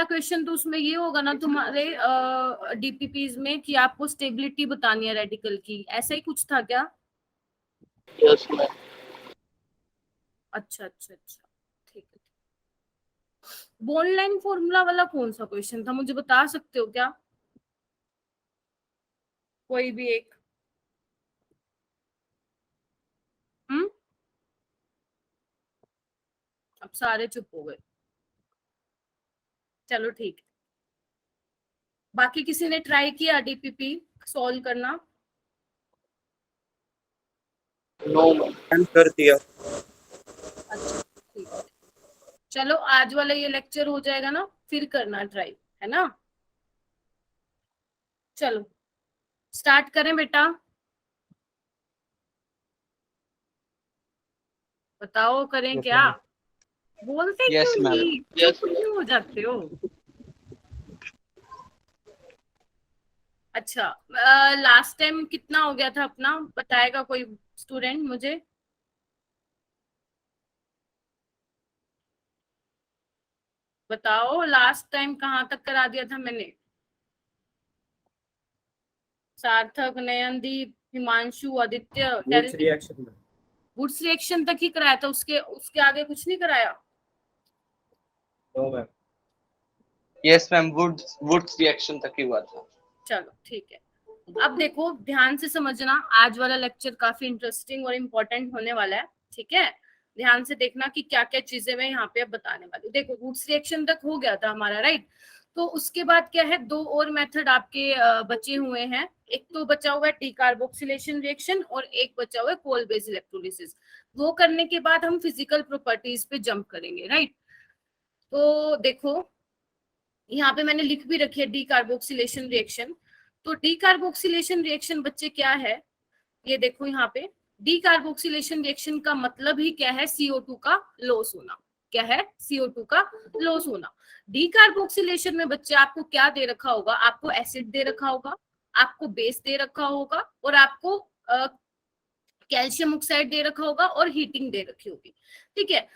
Question तो उसमें ये होगा ना तुम्हारे डीपीपीज में कि आपको स्टेबिलिटी बतानी है रेडिकल की, ऐसा ही कुछ था क्या? Yes ma'am. अच्छा अच्छा अच्छा, ठीक है। बोनलाइन फॉर्मूला वाला कौन सा क्वेश्चन था, मुझे बता सकते हो क्या? कोई भी एक। हम्म, अब सारे चुप हो गए। चलो ठीक है। बाकी किसी ने ट्राई किया डीपीपी सॉल्व करना? नो मैम, कर दिया। अच्छा ठीक है। चलो आज वाला ये लेक्चर हो जाएगा ना, फिर करना ट्राई, है ना? चलो स्टार्ट करें बेटा, बताओ करें क्या? बोलते क्यों यस मैम। नहीं, चुप क्यों हो जाते हो? अच्छा, लास्ट टाइम कितना हो गया था अपना, बताएगा कोई स्टूडेंट मुझे? बताओ लास्ट टाइम कहाँ तक करा दिया था मैंने? सार्थक, नयनदीप, हिमांशु, आदित्य, वुड्स रिएक्शन में। वुड्स रिएक्शन तक ही कराया था, उसके उसके आगे कुछ नहीं कराया? No ma'am. Yes ma'am, Wurtz reaction तक ही हुआ था। चलो ठीक है। अब देखो ध्यान से समझना, आज वाला लेक्चर काफी इंटरेस्टिंग और इम्पोर्टेंट होने वाला है, ठीक है? ध्यान से देखना कि क्या क्या चीजें मैं यहाँ पे अब बताने वाली हूँ। देखो वुड्स रिएक्शन तक हो गया था हमारा, राइट? तो उसके बाद क्या है, दो और मेथड आपके बचे हुए हैं। एक तो बचा हुआ है डीकार्बोक्सिलेशन रिएक्शन और एक बचा हुआ है कोल बेस इलेक्ट्रोलिसिस। वो करने के बाद हम फिजिकल प्रॉपर्टीज पे जंप करेंगे, राइट? तो देखो यहाँ पे मैंने लिख भी रखी है डीकार्बोक्सिलेशन रिएक्शन। तो डीकार्बोक्सिलेशन रिएक्शन बच्चे क्या है, ये देखो यहाँ पे। डीकार्बोक्सिलेशन रिएक्शन का मतलब ही क्या है, CO2 का लॉस होना। क्या है? CO2 का लॉस होना। डीकार्बोक्सिलेशन में बच्चे आपको क्या दे रखा होगा, आपको एसिड दे रखा होगा, आपको बेस दे रखा होगा, और आपको कैल्शियम ऑक्साइड दे रखा होगा, और हीटिंग दे रखी होगी, ठीक है?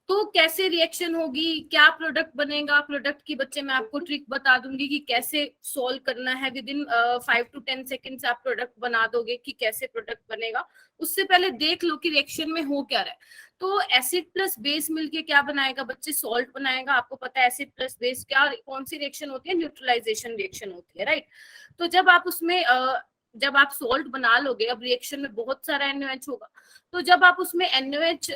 तो कैसे रिएक्शन होगी, क्या प्रोडक्ट बनेगा, प्रोडक्ट की बच्चे मैं आपको ट्रिक बता दूंगी कि कैसे सॉल्व करना है। विद इन 5 to 10 सेकेंड्स आप प्रोडक्ट बना दोगे कि कैसे प्रोडक्ट बनेगा। उससे पहले देख लो कि रिएक्शन में हो क्या रहा है। तो एसिड प्लस बेस मिलके क्या बनाएगा बच्चे, सॉल्ट बनाएगा। आपको पता है एसिड प्लस बेस क्या कौन सी रिएक्शन होती है, न्यूट्रलाइजेशन रिएक्शन होती है, राइट? तो जब आप उसमें जब आप सॉल्ट बना लोगे, अब रिएक्शन में बहुत सारा NaOH होगा, तो जब आप उसमें NaOH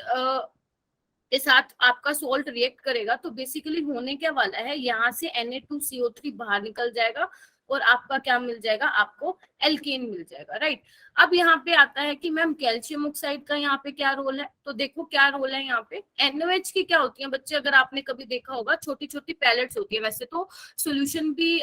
के साथ आपका सॉल्ट रिएक्ट करेगा, तो बेसिकली होने क्या वाला है, यहाँ से Na2CO3 बाहर निकल जाएगा और आपका क्या मिल जाएगा, आपको एल्केन मिल जाएगा, राइट? अब यहाँ पे आता है कि मैम कैल्शियम ऑक्साइड का यहाँ पे क्या रोल है। तो देखो क्या रोल है यहाँ पे। NaOH की क्या होती है बच्चे, अगर आपने कभी देखा होगा, छोटी छोटी पैलेट्स होती है। वैसे तो सोल्यूशन भी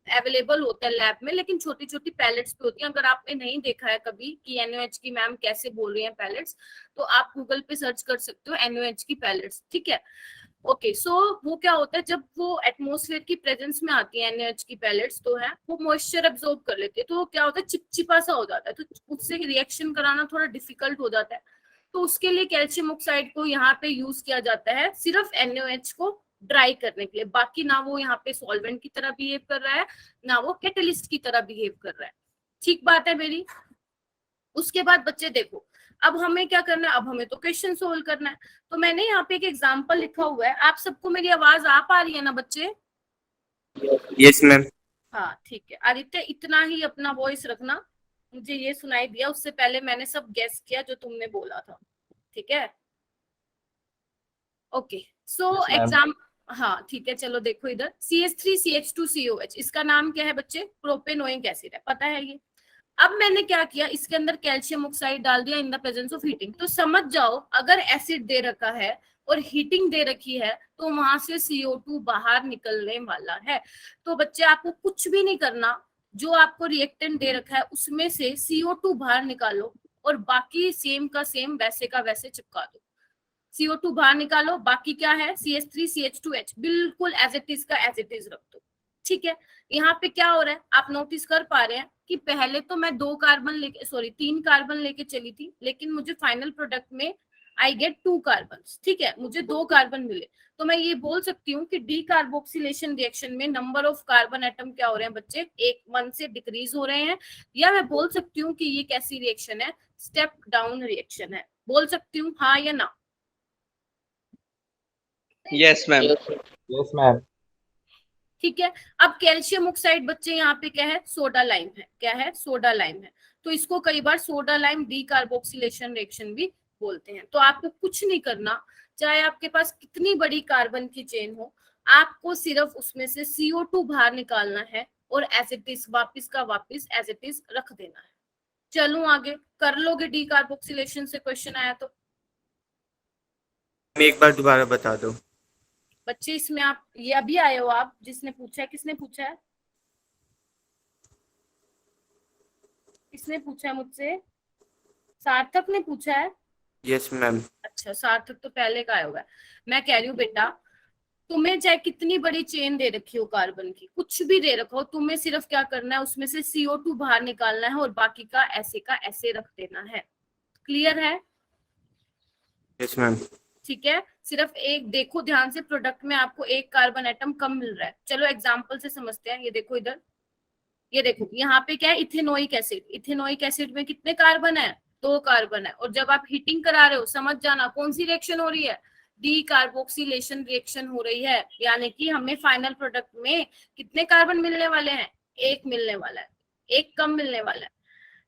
अवेलेबल होता है लैब में, लेकिन छोटी छोटी पैलेट्स पे होती है। अगर आपने नहीं देखा है कभी कि NaOH की मैम कैसे बोल रही हैं पैलेट्स, तो आप गूगल पे सर्च कर सकते हो NaOH की पैलेट्स, ठीक है? ओके, सो वो क्या होता है, जब वो एटमॉस्फेयर की प्रेजेंस में आती है NaOH की पैलेट्स, तो है वो मॉइस्चर एब्जॉर्ब कर लेती है, तो वो क्या होता है, चिपचिपा सा हो जाता है, तो उससे रिएक्शन कराना थोड़ा डिफिकल्ट हो जाता है। तो उसके लिए कैल्शियम ऑक्साइड को यहाँ पे यूज किया जाता है, सिर्फ NaOH को ड्राई करने के लिए। बाकी ना वो यहाँ पे सॉल्वेंट की तरह बिहेव कर रहा है, ना वो कैटलिस्ट की तरह बिहेव कर रहा है। ठीक बात है मेरी? उसके बाद बच्चे देखो, अब हमें क्या करना है, अब हमें तो क्वेश्चन सोल्व करना है। तो मैंने यहाँ पे एक एग्जाम्पल लिखा हुआ है। आप सबको मेरी आवाज आ पा रही है ना बच्चे? Yes ma'am. हाँ ठीक है। आदित्य इतना ही अपना वॉइस रखना, मुझे ये सुनाई दिया, उससे पहले मैंने सब गेस किया जो तुमने बोला था, ठीक है? Okay, so yes ma'am. Exam. हाँ ठीक है, चलो देखो इधर CH3CH2COH, इसका नाम क्या है बच्चे, प्रोपेनोइक एसिड है, पता है ये? अब मैंने क्या किया, इसके अंदर कैल्शियम ऑक्साइड डाल दिया in the presence of heating. तो समझ जाओ, अगर एसिड दे रखा है और हीटिंग दे रखी है, तो वहां से CO2 बाहर निकलने वाला है। तो बच्चे आपको कुछ भी नहीं करना, जो आपको रिएक्टेंट दे रखा है उसमें से CO2 बाहर निकालो, और बाकी सेम का सेम वैसे का वैसे चिपका दो। CO2 बाहर निकालो, बाकी क्या है, CH3CH2H, बिल्कुल एज इट इज का एज इट इज रख दो, ठीक है? यहाँ पे क्या हो रहा है, आप नोटिस कर पा रहे हैं कि पहले तो मैं 2 कार्बन लेके, सॉरी 3 कार्बन लेके चली थी, लेकिन मुझे फाइनल प्रोडक्ट में आई गेट 2 कार्बन, ठीक है, मुझे 2 कार्बन मिले, तो मैं ये बोल सकती हूँ कि डी कार्बोक्सिलेशन रिएक्शन में नंबर ऑफ कार्बन एटम क्या हो रहे हैं बच्चे, 1 से डिक्रीज हो रहे हैं, या मैं बोल सकती हूँ कि ये कैसी रिएक्शन है, स्टेप डाउन रिएक्शन है, बोल सकती हूँ हाँ या ना। Yes, ma'am. Yes, ma'am. ठीक है, अब कैल्शियम ऑक्साइड बच्चे यहाँ पे क्या है, सोडा लाइम है, क्या है, सोडा लाइम है, तो इसको कई बार soda lime decarboxylation reaction भी बोलते हैं। तो आपको कुछ नहीं करना, चाहे आपके पास कितनी बड़ी कार्बन की चेन हो, आपको सिर्फ उसमें से CO2 बाहर निकालना है और एज इट इज वापिस का वापिस एज इट इज रख देना है। चलूं आगे, कर लोगे डी कार्बोक्सिलेशन से क्वेश्चन आया तो? मैं एक बार दोबारा बता दो। बच्चे इसमें आप ये अभी आए हो आप, जिसने पूछा है, किसने पूछा है, किसने पूछा है मुझसे, सार्थक ने पूछा है। Yes ma'am. अच्छा, सार्थक तो पहले का आया हुआ है। मैं कह रही हूँ बेटा, तुम्हें चाहे कितनी बड़ी चेन दे रखी हो कार्बन की, कुछ भी दे रखा हो, तुम्हें सिर्फ क्या करना है, उसमें से CO2 बाहर निकालना है और बाकी का ऐसे रख देना है। क्लियर है? Yes ma'am. ठीक है, सिर्फ एक देखो ध्यान से, प्रोडक्ट में आपको 1 कार्बन एटम कम मिल रहा है। चलो एग्जाम्पल से समझते हैं, ये देखो इधर, ये देखो यहाँ पे क्या है, इथेनोइक एसिड, इथेनोइक एसिड में कितने कार्बन है, 2 कार्बन है, और जब आप हीटिंग करा रहे हो, समझ जाना कौन सी रिएक्शन हो रही है, डी कार्बोक्सिलेशन रिएक्शन हो रही है, यानी कि हमें फाइनल प्रोडक्ट में कितने कार्बन मिलने वाले हैं, 1 मिलने वाला है, 1 कम मिलने वाला है।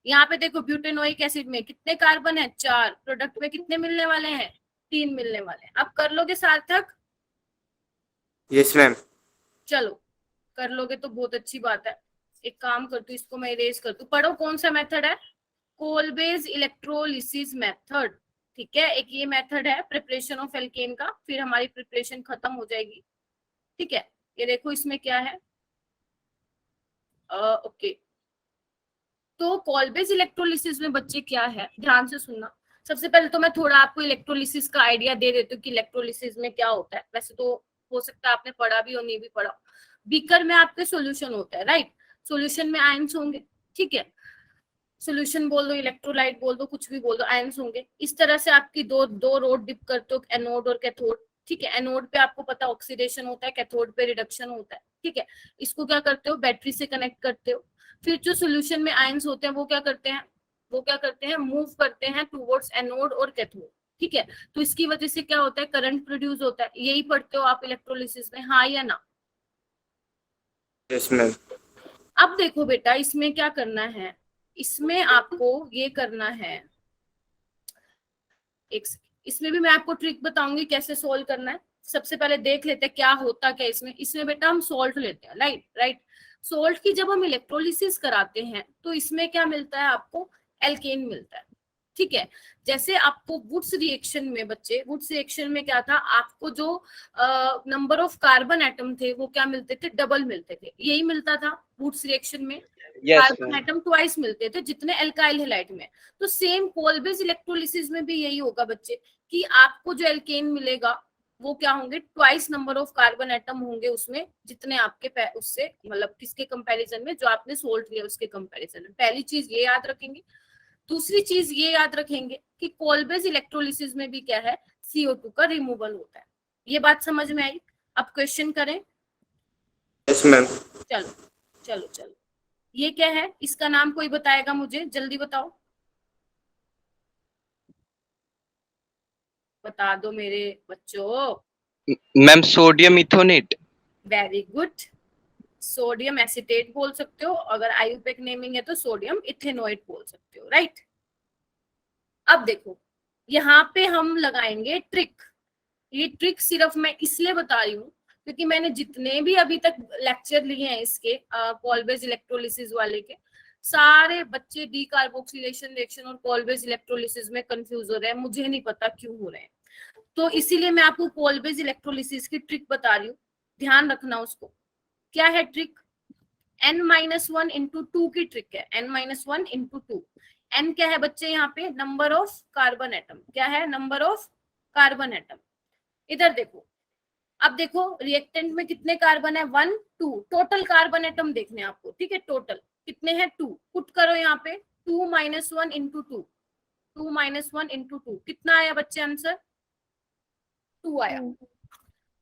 यहाँ पे देखो ब्यूटेनोइक एसिड में कितने कार्बन है, 4, प्रोडक्ट में कितने मिलने वाले हैं, 3 मिलने वाले हैं। अब कर लोगे सार्थक? Yes ma'am. चलो कर लोगे तो बहुत अच्छी बात है। एक काम करती हूँ, इसको मैं इरेज कर दूं, पढ़ो कौन सा मेथड है, कोलबेज इलेक्ट्रोलिसिस मेथड। ठीक है, एक ये मेथड है प्रिपरेशन ऑफ एल्केन का, फिर हमारी प्रिपरेशन खत्म हो जाएगी। ठीक है, ये देखो इसमें क्या है, ओके, तो कोलबेज इलेक्ट्रोलिसिस में बच्चे क्या है, ध्यान से सुनना। सबसे पहले तो मैं थोड़ा आपको इलेक्ट्रोलिसिस का आइडिया दे देती हूँ कि इलेक्ट्रोलिसिस में क्या होता है। वैसे तो हो सकता है आपने पढ़ा भी और नहीं भी पढ़ा। बीकर में आपके सॉल्यूशन होता है, राइट, सॉल्यूशन में आयंस होंगे, ठीक है, सॉल्यूशन बोल दो, इलेक्ट्रोलाइट बोल दो, कुछ भी बोल दो, आयंस होंगे। इस तरह से आपकी दो रोड डिप करते हो, एनोड और कैथोड। ठीक है, एनोड पे आपको पता ऑक्सीडेशन होता है, कैथोड पे रिडक्शन होता है। ठीक है, इसको क्या करते हो, बैटरी से कनेक्ट करते हो। फिर जो सोल्यूशन में आयंस होते हैं वो क्या करते हैं, मूव करते हैं टूवर्ड्स एनोड और कैथोड। ठीक है, तो इसकी वजह से क्या होता है, करंट प्रोड्यूस होता है। यही पढ़ते हो आप इलेक्ट्रोलिसिस में, हाँ या ना? Yes ma'am. अब देखो बेटा, इसमें क्या करना है, इसमें आपको ये करना है, इसमें भी मैं आपको ट्रिक बताऊंगी कैसे सोल्व करना है। सबसे पहले देख लेते हैं क्या होता क्या इसमें बेटा हम सोल्ट लेते हैं, राइट। सोल्ट की जब हम इलेक्ट्रोलिसिस कराते हैं तो इसमें क्या मिलता है, आपको एल्केन मिलता है। ठीक है, जैसे आपको वुड्स रिएक्शन में बच्चे, वुड्स रिएक्शन में क्या था, आपको जो नंबर ऑफ कार्बन एटम थे वो क्या मिलते थे, डबल मिलते थे, यही मिलता था वुड्स रिएक्शन में। Yes, carbon ma'am. Atom twice मिलते थे जितने एल्काइल हैलाइड में। तो सेम कोलबेज इलेक्ट्रोलिसिस में भी यही होगा बच्चे, कि आपको जो एल्केन मिलेगा वो क्या होंगे, twice number of carbon atom होंगे उसमें, जितने आपके उससे मतलब किसके कंपैरिजन में, जो आपने सोल्ट लिया उसके कंपैरिजन में। पहली चीज ये याद रखेंगे। दूसरी चीज ये याद रखेंगे कि कोलबेज इलेक्ट्रोलिसिस में भी क्या है, CO2 का रिमूवल होता है। ये बात समझ में आई? अब क्वेश्चन करें? Yes ma'am. चलो चलो चलो, ये क्या है, इसका नाम कोई बताएगा मुझे, जल्दी बताओ, बता दो मेरे बच्चों। Ma'am, sodium ethonate. Very good, sodium acetate बोल सकते हो, अगर आयुपेक नेमिंग है तो सोडियम इथेनोएट बोल सकते हो, राइट। अब देखो यहाँ पे हम लगाएंगे ट्रिक। ये ट्रिक सिर्फ मैं इसलिए बता रही हूँ क्योंकि मैंने जितने भी अभी तक लेक्चर लिए हैं इसके कोलबेज इलेक्ट्रोलिसिस वाले के, सारे बच्चे डी कार्बोक्सिलेशन रिएक्शन और कोलबेज इलेक्ट्रोलिसिस में कंफ्यूज हो रहे हैं, मुझे नहीं पता क्यों हो रहे हैं। तो इसीलिए मैं आपको कोलबेज इलेक्ट्रोलिसिस की ट्रिक बता रही हूँ, ध्यान रखना उसको। क्या है ट्रिक, n-1 इंटू 2 की ट्रिक है, n-1 इंटू 2। n क्या है बच्चे, यहाँ पे नंबर ऑफ कार्बन एटम, क्या है, नंबर ऑफ कार्बन एटम। इधर देखो, अब देखो रिएक्टेंट में कितने कार्बन है, 1 2, टोटल कार्बन एटम देखने आपको, ठीक है, टोटल कितने हैं, 2, पुट करो यहाँ पे, 2 - 1 इंटू 2, 2 - 1 × 2 कितना आया बच्चे आंसर? 2 आया।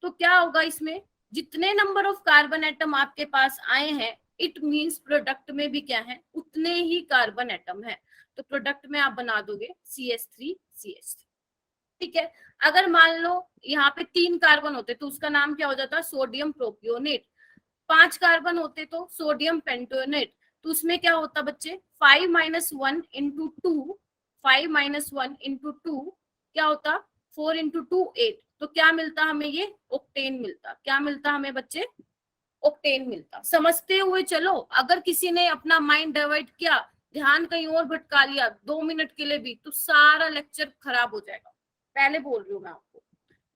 तो क्या होगा इसमें, जितने नंबर ऑफ कार्बन एटम आपके पास आए हैं, इट मींस प्रोडक्ट में भी क्या है, उतने ही कार्बन एटम है। तो प्रोडक्ट में आप बना दोगे CH3CH3। ठीक है। अगर मान लो यहाँ पे 3 कार्बन होते तो उसका नाम क्या हो जाता, सोडियम प्रोपियोनेट। 5 कार्बन होते तो सोडियम पेंटोनेट। तो उसमें क्या होता बच्चे, 5 - 1 × 2, 5 - 1 × 2 क्या होता, 4 × 2 8। तो क्या मिलता हमें, ये ऑक्टेन मिलता। क्या मिलता हमें बच्चे, ऑक्टेन मिलता। समझते हुए चलो, अगर किसी ने अपना माइंड डाइवर्ट किया, ध्यान कहीं और भटका लिया 2 मिनट के लिए भी, तो सारा लेक्चर खराब हो जाएगा। पहले बोल रही हूँ मैं आपको,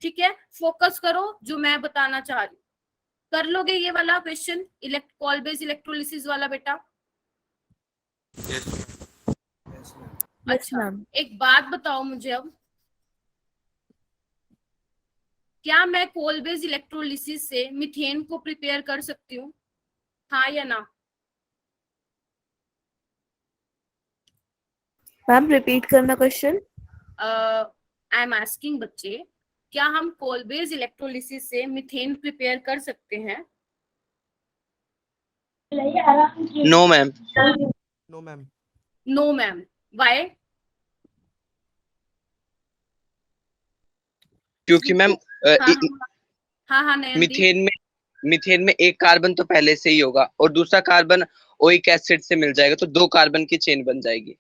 ठीक है। फोकस करो जो मैं बताना चाह रही हूँ। कर लोगे ये वाला क्वेश्चन, कॉल बेस इलेक्ट्रोलिसिस वाला बेटा? Yes. अच्छा, एक बात बताओ मुझे अब, क्या मैं कोल बेस इलेक्ट्रोलिसिस से मीथेन को प्रिपेयर कर सकती हूँ, हाँ या ना? मैम रिपीट करना क्वेश्चन। आई एम आस्किंग बच्चे, क्या हम कोल बेस इलेक्ट्रोलिसिस से मीथेन प्रिपेयर कर सकते हैं? No, ma'am. No, ma'am. No ma'am. Why? क्योंकि मैम हाँ हाँ हाँ नयनदीप। मीथेन में एक कार्बन तो पहले से ही होगा और दूसरा कार्बन ओइक एसिड से मिल जाएगा, तो 2 कार्बन की चेन बन जाएगी।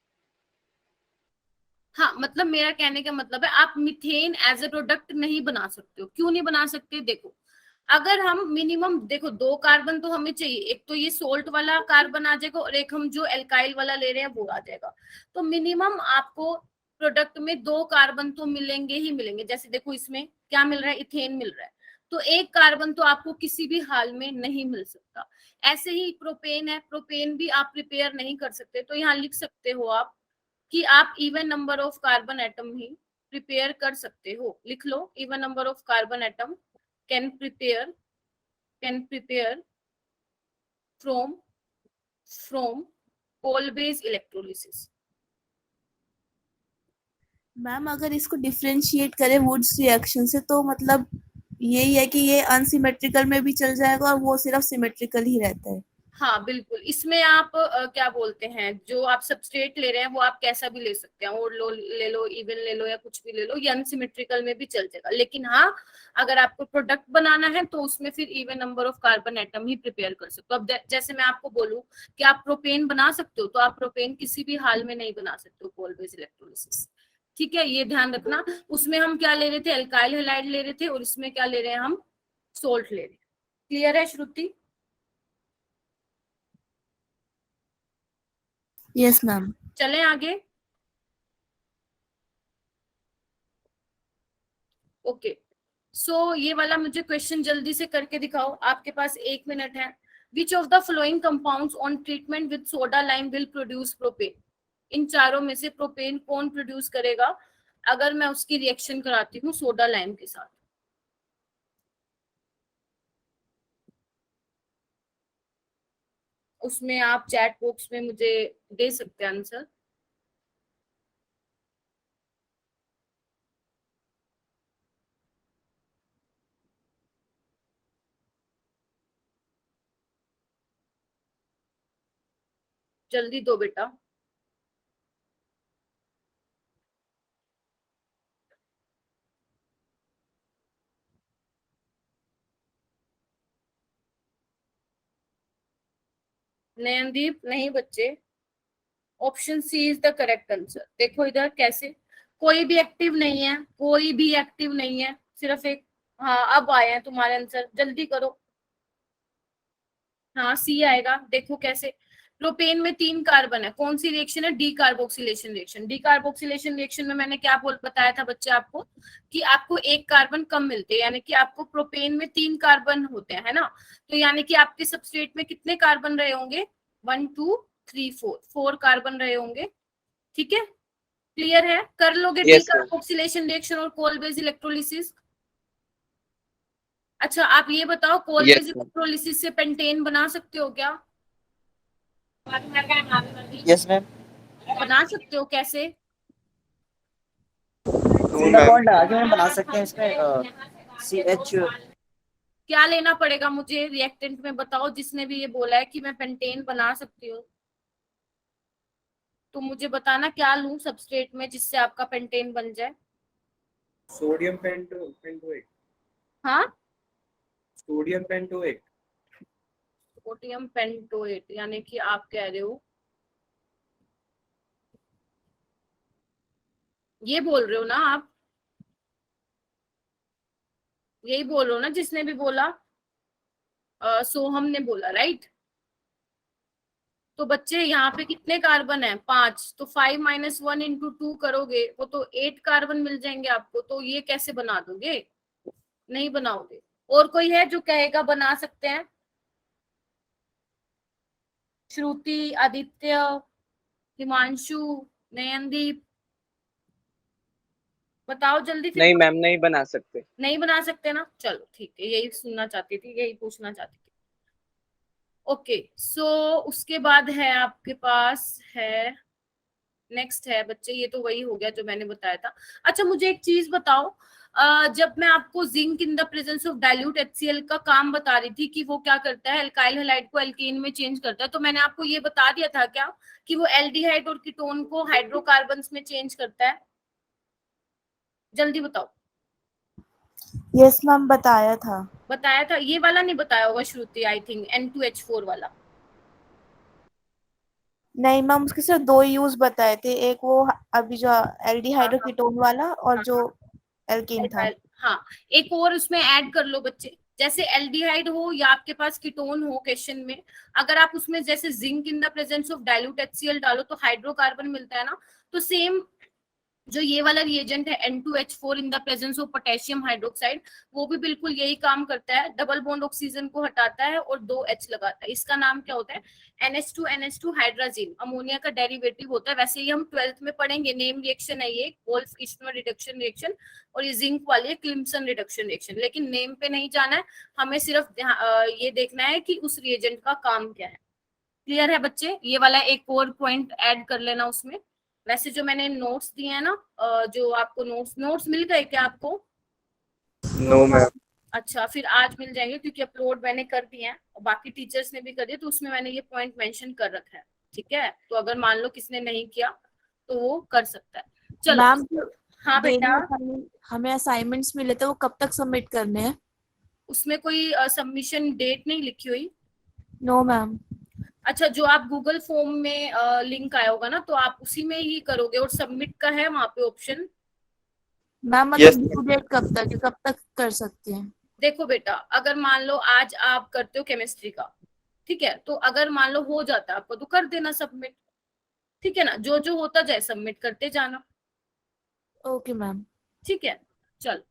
हाँ, मतलब मेरा कहने का मतलब है, आप मीथेन एज ए प्रोडक्ट नहीं बना सकते हो। क्यों नहीं बना सकते, देखो, अगर हम मिनिमम, देखो 2 कार्बन तो हमें चाहिए, एक तो ये सोल्ट वाला कार्बन आ जाएगा और एक हम जो एल्काइल वाला ले रहे हैं वो आ जाएगा। तो मिनिमम आपको प्रोडक्ट में 2 कार्बन तो मिलेंगे ही मिलेंगे। जैसे देखो इसमें क्या मिल रहा है, इथेन मिल रहा है, तो 1 कार्बन तो आपको किसी भी हाल में नहीं मिल सकता। ऐसे ही प्रोपेन है, प्रोपेन भी आप प्रिपेयर नहीं कर सकते। तो यहाँ लिख सकते हो आप कि आप even number of carbon atom ही प्रिपेयर कर सकते हो। लिख लो, even number of carbon atom can prepare from coal based electrolysis। Ma'am अगर इसको डिफरेंशिएट करें वुड्स रिएक्शन से, तो मतलब यही है कि ये अनसिमेट्रिकल में भी चल जाएगा और वो सिर्फ सिमेट्रिकल ही रहता है। हाँ बिल्कुल, इसमें आप क्या बोलते हैं, जो आप सबस्ट्रेट ले रहे हैं वो आप कैसा भी ले सकते हैं, और ले लो, इवन ले लो, या कुछ भी ले लो, ये अनसिमेट्रिकल में भी चल जाएगा। लेकिन हाँ, अगर आपको प्रोडक्ट बनाना है तो उसमें फिर even number of carbon atom ही प्रिपेयर कर सकते हो। अब जैसे मैं आपको बोलूं कि आप प्रोपेन बना सकते हो, तो आप प्रोपेन किसी भी हाल में नहीं बना सकते हो कोल बेस इलेक्ट्रोलिसिस। ठीक है, ये ध्यान रखना। उसमें हम क्या ले रहे थे, एल्काइल हैलाइड ले रहे थे, और इसमें क्या ले रहे हैं, हम सोल्ट ले रहे हैं। क्लियर है श्रुति? Yes ma'am. चलें आगे। ओके, सो ये वाला मुझे क्वेश्चन जल्दी से करके दिखाओ, आपके पास 1 मिनट है। Which of the following compounds on treatment with soda lime will produce propane? इन चारों में से प्रोपेन कौन प्रोड्यूस करेगा अगर मैं उसकी रिएक्शन कराती हूँ सोडा लाइम के साथ? उसमें आप चैट बॉक्स में मुझे दे सकते हैं आंसर। जल्दी दो बेटा। नयनदीप नहीं बच्चे, option C is the correct answer. देखो इधर कैसे, कोई भी एक्टिव नहीं है, कोई भी एक्टिव नहीं है, सिर्फ एक। हाँ अब आए हैं तुम्हारे आंसर, जल्दी करो। हाँ सी आएगा। देखो कैसे, प्रोपेन में 3 कार्बन है, कौन सी रिएक्शन है, D carboxylation reaction. D carboxylation reaction में मैंने क्या बताया था बच्चे आपको, कि आपको 1 कार्बन कम मिलते हैं, यानी कि आपको प्रोपेन में 3 कार्बन होते हैं, है ना। तो यानी कि आपके सबस्ट्रेट में कितने कार्बन रहे होंगे, 1 2 3 4 कार्बन रहे होंगे। ठीक है, क्लियर है? कर लोगे D Yes, ma'am. Carboxylation reaction और कोल बेस इलेक्ट्रोलिसिस? अच्छा आप ये बताओ, कोल Yes, बेस ma'am. इलेक्ट्रोलिसिस से पेंटेन बना सकते हो क्या? Yes ma'am. बना सकते हो, कैसे? सिंगल बॉन्ड लगा के हम बना सकते हैं इसमें CH। क्या लेना पड़ेगा मुझे रिएक्टेंट में, बताओ। जिसने भी ये बोला है कि मैं पेंटेन बना सकती हूँ, तो मुझे बताना क्या लूं सबस्ट्रेट में जिससे आपका पेंटेन बन जाए। सोडियम पेंटोएट। हाँ, सोडियम पेंटोएट। सोडियम पेंटोएट, यानी कि आप कह रहे हो, ये बोल रहे हो ना आप, यही बोल रहे हो ना जिसने भी बोला, सोहम ने बोला, राइट। तो बच्चे यहाँ पे कितने कार्बन है? 5। तो 5 - 1 × 2 करोगे वो तो 8 कार्बन मिल जाएंगे आपको। तो ये कैसे बना दोगे? नहीं बनाओगे। और कोई है जो कहेगा बना सकते हैं? श्रुति, आदित्य, हिमांशु, नयनदीप, बताओ जल्दी फिर। नहीं मैम, नहीं बना सकते। नहीं बना सकते ना, चलो ठीक है, यही सुनना चाहती थी, यही पूछना चाहती थी। ओके, सो उसके बाद है आपके पास है, नेक्स्ट है बच्चे, ये तो वही हो गया जो मैंने बताया था। अच्छा मुझे एक चीज बताओ, जब मैं आपको zinc in the presence of dilute HCl का काम बता रही थी कि वो क्या करता है, एल्काइल हैलाइड को एल्केन में चेंज करता है, तो मैंने आपको ये बता दिया था क्या कि वो एल्डिहाइड और कीटोन को हाइड्रोकार्बन्स में चेंज करता है? जल्दी बताओ। यस मैम, बताया था। बताया था, ये वाला नहीं बताया होगा श्रुति, आई थिंक N2H4 वाला। नहीं मैम, उसके सिर्फ 2 यूज बताए थे, एक वो अभी जो हाँ हाँ एल्डिहाइड्रोकीटोन वाला और हाँ जो हाँ, एल्कीन था। हाँ, एक और उसमें ऐड कर लो बच्चे, जैसे एल्डिहाइड हो या आपके पास कीटोन हो क्वेश्चन में, अगर आप उसमें जैसे zinc in the presence of dilute HCl डालो तो हाइड्रोकार्बन मिलता है ना। तो सेम जो ये वाला रिएजेंट है N2H4 in the presence of potassium hydroxide, वो भी बिल्कुल यही काम करता है, डबल बॉन्ड ऑक्सीजन को हटाता है और 2 H लगाता है। इसका नाम क्या होता है? NH2 हाइड्राजीन, अमोनिया का डेरिवेटिव होता है। वैसे ही हम 12th में पढ़ेंगे, नेम रिएक्शन है ये, वोल्फ ईस्टमन रिडक्शन रिएक्शन, और ये जिंक वाली है क्लिम्सन रिडक्शन रिएक्शन। लेकिन नेम पे नहीं जाना है, हमें सिर्फ ये देखना है कि उस रिएजेंट का काम क्या है। क्लियर है बच्चे? ये वाला एक और पॉइंट ऐड कर लेना उसमें। वैसे जो मैंने नोट्स दिए हैं ना, जो आपको नोट्स मिल गए क्या आपको? No ma'am. अच्छा, फिर आज मिल जाएंगे क्योंकि अपलोड मैंने कर दिए हैं और बाकी टीचर्स ने भी कर दिए, तो उसमें मैंने ये पॉइंट मेंशन कर रखा है। ठीक है, तो अगर मान लो किसने नहीं किया तो वो कर सकता है। चलो। मैम, हाँ बेटा, हमें असाइनमेंट्स मिले थे, वो कब तक सबमिट करने हैं? उसमें कोई सबमिशन डेट नहीं लिखी हुई। No ma'am. अच्छा, जो आप गूगल फॉर्म में लिंक आया होगा ना, तो आप उसी में ही करोगे और सबमिट का है वहां पे ऑप्शन। मैम Yes, मतलब ड्यू डेट कब तक है, कब तक कर सकते हैं? देखो बेटा, अगर मान लो आज आप करते हो केमिस्ट्री का, ठीक है, तो अगर मान लो हो जाता है आपको तो कर देना सबमिट। ठीक है ना, जो जो होता जाए सबमिट करते जाना। Okay ma'am. ठीक है, चल।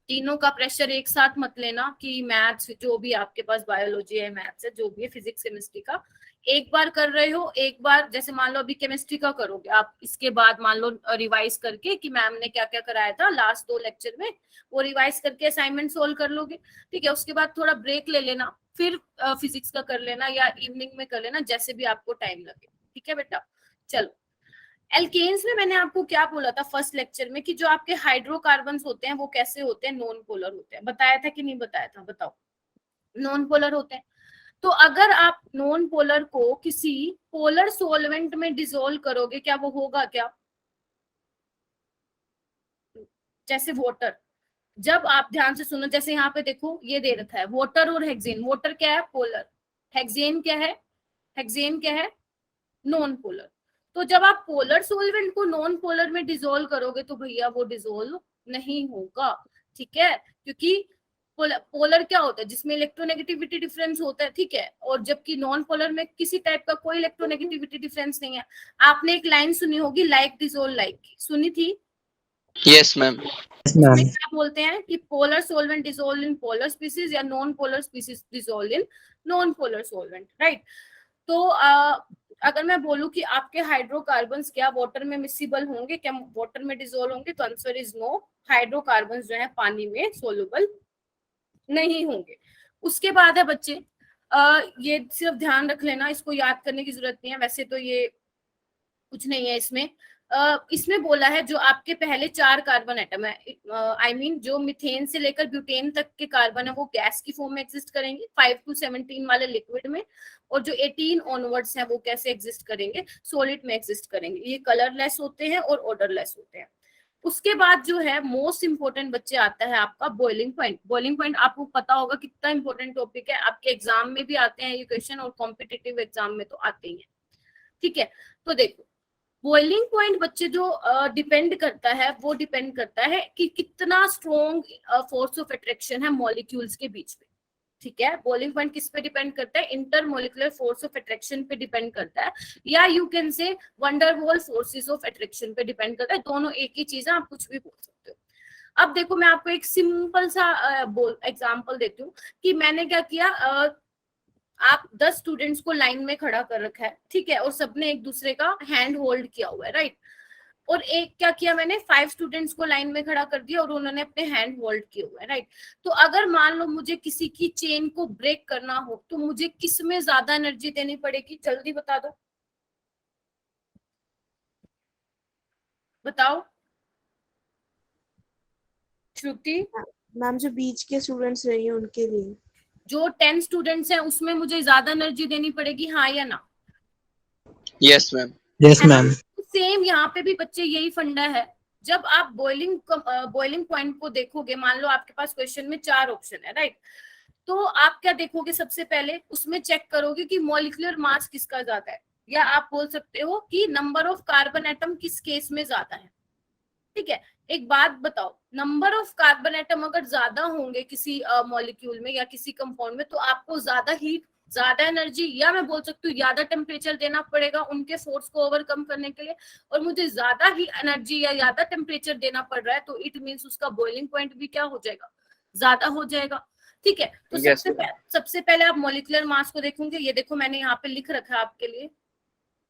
तीनों का प्रेशर एक साथ मत लेना कि मैथ्स जो भी आपके पास, बायोलॉजी है, मैथ्स है, जो भी है, फिजिक्स केमिस्ट्री का एक बार कर रहे हो, एक बार जैसे मान लो अभी केमिस्ट्री का करोगे आप, इसके बाद मान लो रिवाइज करके कि मैम ने क्या क्या कराया था लास्ट 2 लेक्चर में, वो रिवाइज करके असाइनमेंट सोल्व कर लोगे। ठीक है, उसके बाद थोड़ा ब्रेक ले लेना, फिर फिजिक्स का कर लेना या इवनिंग में कर लेना, जैसे भी आपको टाइम लगे। ठीक है बेटा, चलो। एल्केन्स में मैंने आपको क्या बोला था फर्स्ट लेक्चर में कि जो आपके हाइड्रोकार्बन्स होते हैं वो कैसे होते हैं? नॉन पोलर होते हैं। बताया था कि नहीं बताया था? बताओ। नॉन पोलर होते हैं। तो अगर आप नॉन पोलर को किसी पोलर सोलवेंट में डिसोल्व करोगे, क्या वो होगा क्या? जैसे वाटर, जब आप ध्यान से सुनो, जैसे यहाँ पे देखो ये दे रखा है वाटर और हेक्सेन। वाटर क्या है? पोलर। हेक्सेन क्या है? हेक्सेन क्या है? Non polar. तो जब आप पोलर सोल्वेंट को नॉन पोलर में डिसोल्व करोगे तो भैया वो डिसोल्व नहीं होगा। ठीक है, क्योंकि पोलर क्या होता है? जिसमें इलेक्ट्रोनेगेटिविटी डिफरेंस होता है। ठीक है, और जबकि नॉन पोलर में किसी टाइप का कोई इलेक्ट्रोनेगेटिविटी डिफरेंस नहीं है। आपने एक लाइन सुनी होगी, लाइक डिसोल्व लाइक, सुनी थी? Yes ma'am. इसमें क्या बोलते हैं कि polar solvent dissolve in polar species या non polar species dissolve in non polar solvent, right. तो अगर मैं बोलूं कि आपके हाइड्रोकार्बन्स क्या वाटर में मिसिबल होंगे, क्या वाटर में डिसोल्व होंगे, तो आंसर इज नो। हाइड्रोकार्बन्स जो है पानी में सोलुबल नहीं होंगे। उसके बाद है बच्चे, ये सिर्फ ध्यान रख लेना, इसको याद करने की जरूरत नहीं है, वैसे तो ये कुछ नहीं है इसमें। इसमें बोला है जो आपके पहले 4 कार्बन एटम है, आई मीन जो मिथेन से लेकर ब्यूटेन तक के कार्बन है वो गैस की फॉर्म में एग्जिस्ट करेंगे 5 to 17 वाले लिक्विड में, और जो 18 ऑनवर्ड्स है वो कैसे एग्जिस्ट करेंगे, सॉलिड में एग्जिस्ट करेंगे। ये कलरलेस होते हैं और ऑर्डरलेस होते हैं। उसके बाद जो है मोस्ट इंपोर्टेंट बच्चे आता है आपका बॉइलिंग पॉइंट। बॉइलिंग पॉइंट आपको पता होगा कितना इंपॉर्टेंट टॉपिक है, आपके एग्जाम में भी आते हैं ये क्वेश्चन और कॉम्पिटिटिव एग्जाम में तो आते ही हैं। ठीक है, तो देखो बॉइलिंग पॉइंट बच्चे जो डिपेंड करता है वो डिपेंड करता है कि कितना स्ट्रॉन्ग फोर्स ऑफ अट्रैक्शन है मॉलिक्यूल्स के बीच में। ठीक है, बॉइलिंग पॉइंट किस पे डिपेंड करता है, इंटरमोलिकुलर फोर्स ऑफ अट्रैक्शन पे डिपेंड करता है, या you can say van der Waals forces of attraction पे डिपेंड करता है। दोनों एक ही चीज है, आप कुछ भी बोल सकते हो। अब देखो मैं आपको एक सिंपल सा एग्जांपल देती हूँ कि मैंने क्या किया, आप 10 स्टूडेंट्स को लाइन में खड़ा कर रखा है, ठीक है, और सबने एक दूसरे का हैंड होल्ड किया हुआ है, राइट। और एक क्या किया मैंने, 5 स्टूडेंट्स को लाइन में खड़ा कर दिया और उन्होंने अपने हैंड होल्ड किए हुए, राइट। तो अगर मान लो मुझे किसी की चेन को ब्रेक करना हो तो मुझे किस में ज्यादा एनर्जी देनी पड़ेगी, जल्दी बता दो, बताओ श्रुति। मैम जो बीच के स्टूडेंट्स रही हैं उनके लिए। जो 10 स्टूडेंट्स हैं उसमें मुझे ज्यादा एनर्जी देनी पड़ेगी, हाँ या ना? Yes ma'am. Yes ma'am. Same यहाँ पे भी बच्चे यही फंडा है। जब आप बॉइलिंग पॉइंट को देखोगे, मान लो आपके पास क्वेश्चन में 4 ऑप्शन है, राइट, तो आप क्या देखोगे, सबसे पहले उसमें चेक करोगे कि मॉलिक्यूलर मास किसका ज्यादा है, या आप बोल सकते हो कि नंबर ऑफ कार्बन एटम किस केस में ज्यादा है। ठीक है, एक बात बताओ, नंबर ऑफ कार्बन एटम अगर ज्यादा होंगे किसी मॉलिक्यूल में या किसी कंपाउंड में तो आपको ज्यादा हीट, ज्यादा एनर्जी, या मैं बोल सकती हूँ ज्यादा टेम्परेचर देना पड़ेगा उनके फोर्स को ओवरकम करने के लिए, और मुझे ज्यादा ही एनर्जी या ज्यादा टेम्परेचर देना पड़ रहा है तो इट मीन्स उसका बॉइलिंग पॉइंट भी क्या हो जाएगा, ज्यादा हो जाएगा। ठीक है, तो Yes, सबसे पहले आप मॉलिक्यूलर मास को देखोगे, ये देखो मैंने यहाँ पे लिख रखा है आपके लिए,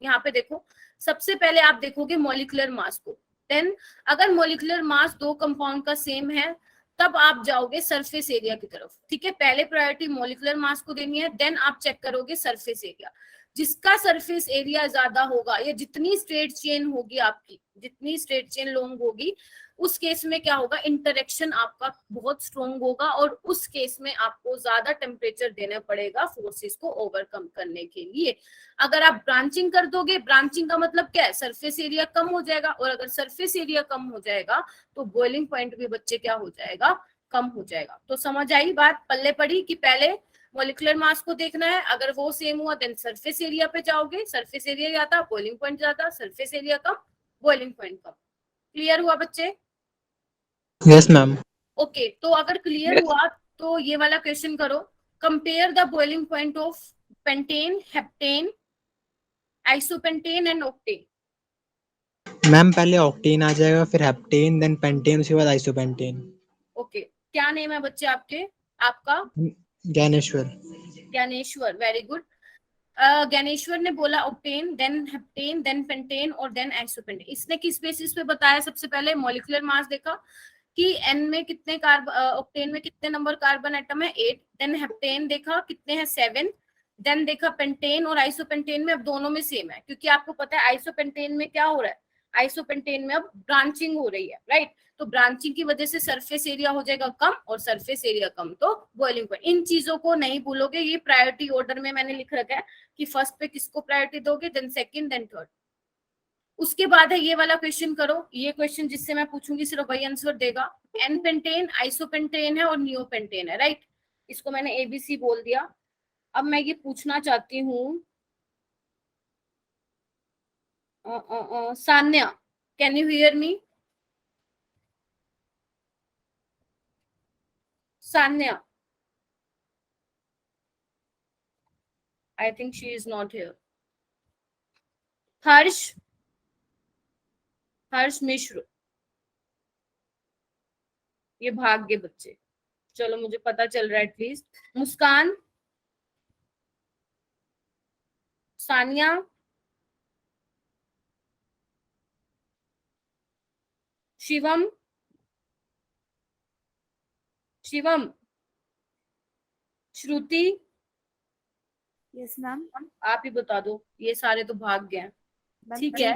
यहाँ पे देखो, सबसे पहले आप देखोगे मॉलिक्यूलर मास को। देन अगर मॉलिक्यूलर मास 2 कंपाउंड का सेम है तब आप जाओगे सरफेस एरिया की तरफ। ठीक है, पहले प्रायोरिटी मॉलिक्यूलर मास को देनी है, देन आप चेक करोगे सरफेस एरिया। जिसका सरफेस एरिया ज्यादा होगा, या जितनी स्ट्रेट चेन होगी आपकी, जितनी स्ट्रेट चेन लॉन्ग होगी, उस केस में क्या होगा, इंटरेक्शन आपका बहुत स्ट्रॉन्ग होगा और उस केस में आपको ज्यादा टेम्परेचर देना पड़ेगा फोर्सेस को ओवरकम करने के लिए। अगर आप ब्रांचिंग कर दोगे, ब्रांचिंग का मतलब क्या है, सरफेस एरिया कम हो जाएगा, और अगर सरफेस एरिया कम हो जाएगा तो बॉइलिंग पॉइंट भी बच्चे क्या हो जाएगा, कम हो जाएगा। तो समझ आई बात, पल्ले पड़ी कि पहले मॉलिक्यूलर मास को देखना है, अगर वो सेम हुआ देन सरफेस एरिया पे जाओगे, सरफेस एरिया ज्यादा बॉइलिंग पॉइंट ज्यादा, सरफेस एरिया कम बॉइलिंग पॉइंट कम। क्लियर हुआ बच्चे? Yes ma'am. ओके, तो अगर क्लियर Yes. हुआ तो ये वाला क्वेश्चन करो, compare the boiling point of pentane, heptane, isopentane and octane. Ma'am पहले ऑक्टेन आ जाएगा, फिर हेप्टेन, देन पेंटेन, उसके बाद आइसोपेंटेन। ओके, क्या नेम है बच्चे आपके, आपका? ज्ञानेश्वर। Gyaneshwar, very good. ज्ञानेश्वर ने बोला octane, then heptane, then pentane और देन आइसोपेंटेन। इसने किस बेसिस पे बताया, सबसे पहले मॉलिक्यूलर मास देखा कि एन में कितने ऑक्टेन में कितने नंबर कार्बन एटम है 8, देन हेप्टेन देखा कितने हैं 7, देन देखा पेंटेन और आइसोपेंटेन में अब दोनों में सेम है, क्योंकि आपको पता है आइसोपेंटेन में क्या हो रहा है, आइसोपेंटेन में अब ब्रांचिंग हो रही है, राइट। तो ब्रांचिंग की वजह से सरफेस एरिया हो जाएगा कम, और सरफेस एरिया कम तो बॉइलिंग पॉइंट। इन चीजों को नहीं भूलोगे, ये प्रायोरिटी ऑर्डर में मैंने लिख रखा है कि फर्स्ट पे किसको प्रायोरिटी दोगे, देन सेकंड, देन थर्ड। उसके बाद है ये वाला क्वेश्चन करो, ये क्वेश्चन जिससे मैं पूछूंगी सिर्फ वही आंसर देगा। एन पेंटेन, आइसोपेंटेन है और नियोपेंटेन है, राइट। इसको मैंने एबीसी बोल दिया। अब मैं ये पूछना चाहती हूँ, Sanya, can you hear me? Sanya, I think she is not here. Harsh, Harsh Mishra, ये भाग गए बच्चे, चलो मुझे पता चल रहा है एटलीस्ट। मुस्कान, सानिया, शिवम, शिवम, श्रुति, यस मैम। आप ही बता दो, ये सारे तो भाग गए हैं। ठीक है।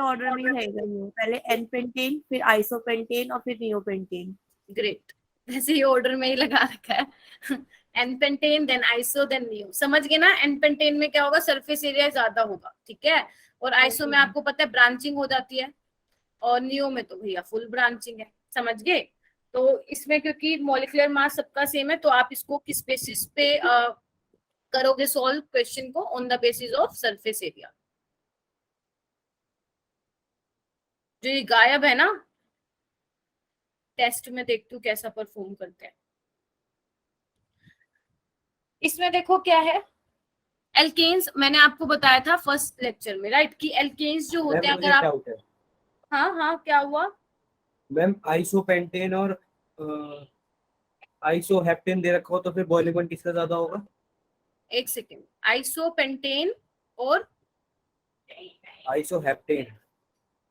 ऑर्डर में ही रहेगा ये, पहले एन पेंटेन, फिर आइसोपेंटेन और फिर नियोपेंटेन। ग्रेट, वैसे ही ऑर्डर में ही लगा रखा है। N pentane then iso then neo, समझ गए ना। एन पेंटेन में क्या होगा, सरफेस एरिया ज्यादा होगा, ठीक है। और आइसो में आपको पता है ब्रांचिंग हो जाती है, और नियो में तो भैया फुल ब्रांचिंग है, समझ गए। तो इसमें क्योंकि मॉलिक्यूलर मास सबका सेम है, तो आप इसको किस बेसिस पे करोगे सॉल्व क्वेश्चन को, on the basis of surface area. जो ये गायब है ना, टेस्ट में देखती हूँ कैसा परफॉर्म करते हैं। इसमें देखो क्या है, एल्केन्स मैंने आपको बताया था फर्स्ट लेक्चर में, राइट, कि एल्केन्स जो होते हैं, अगर आप, डाउट है हाँ हाँ क्या हुआ मैम, आइसोपेंटेन और आइसोहेप्टेन दे रखा हो तो फिर बॉइलिंग पॉइंट किसका ज्यादा होगा? एक सेकेंड, आइसोपेंटेन और आइसोहेप्टेन,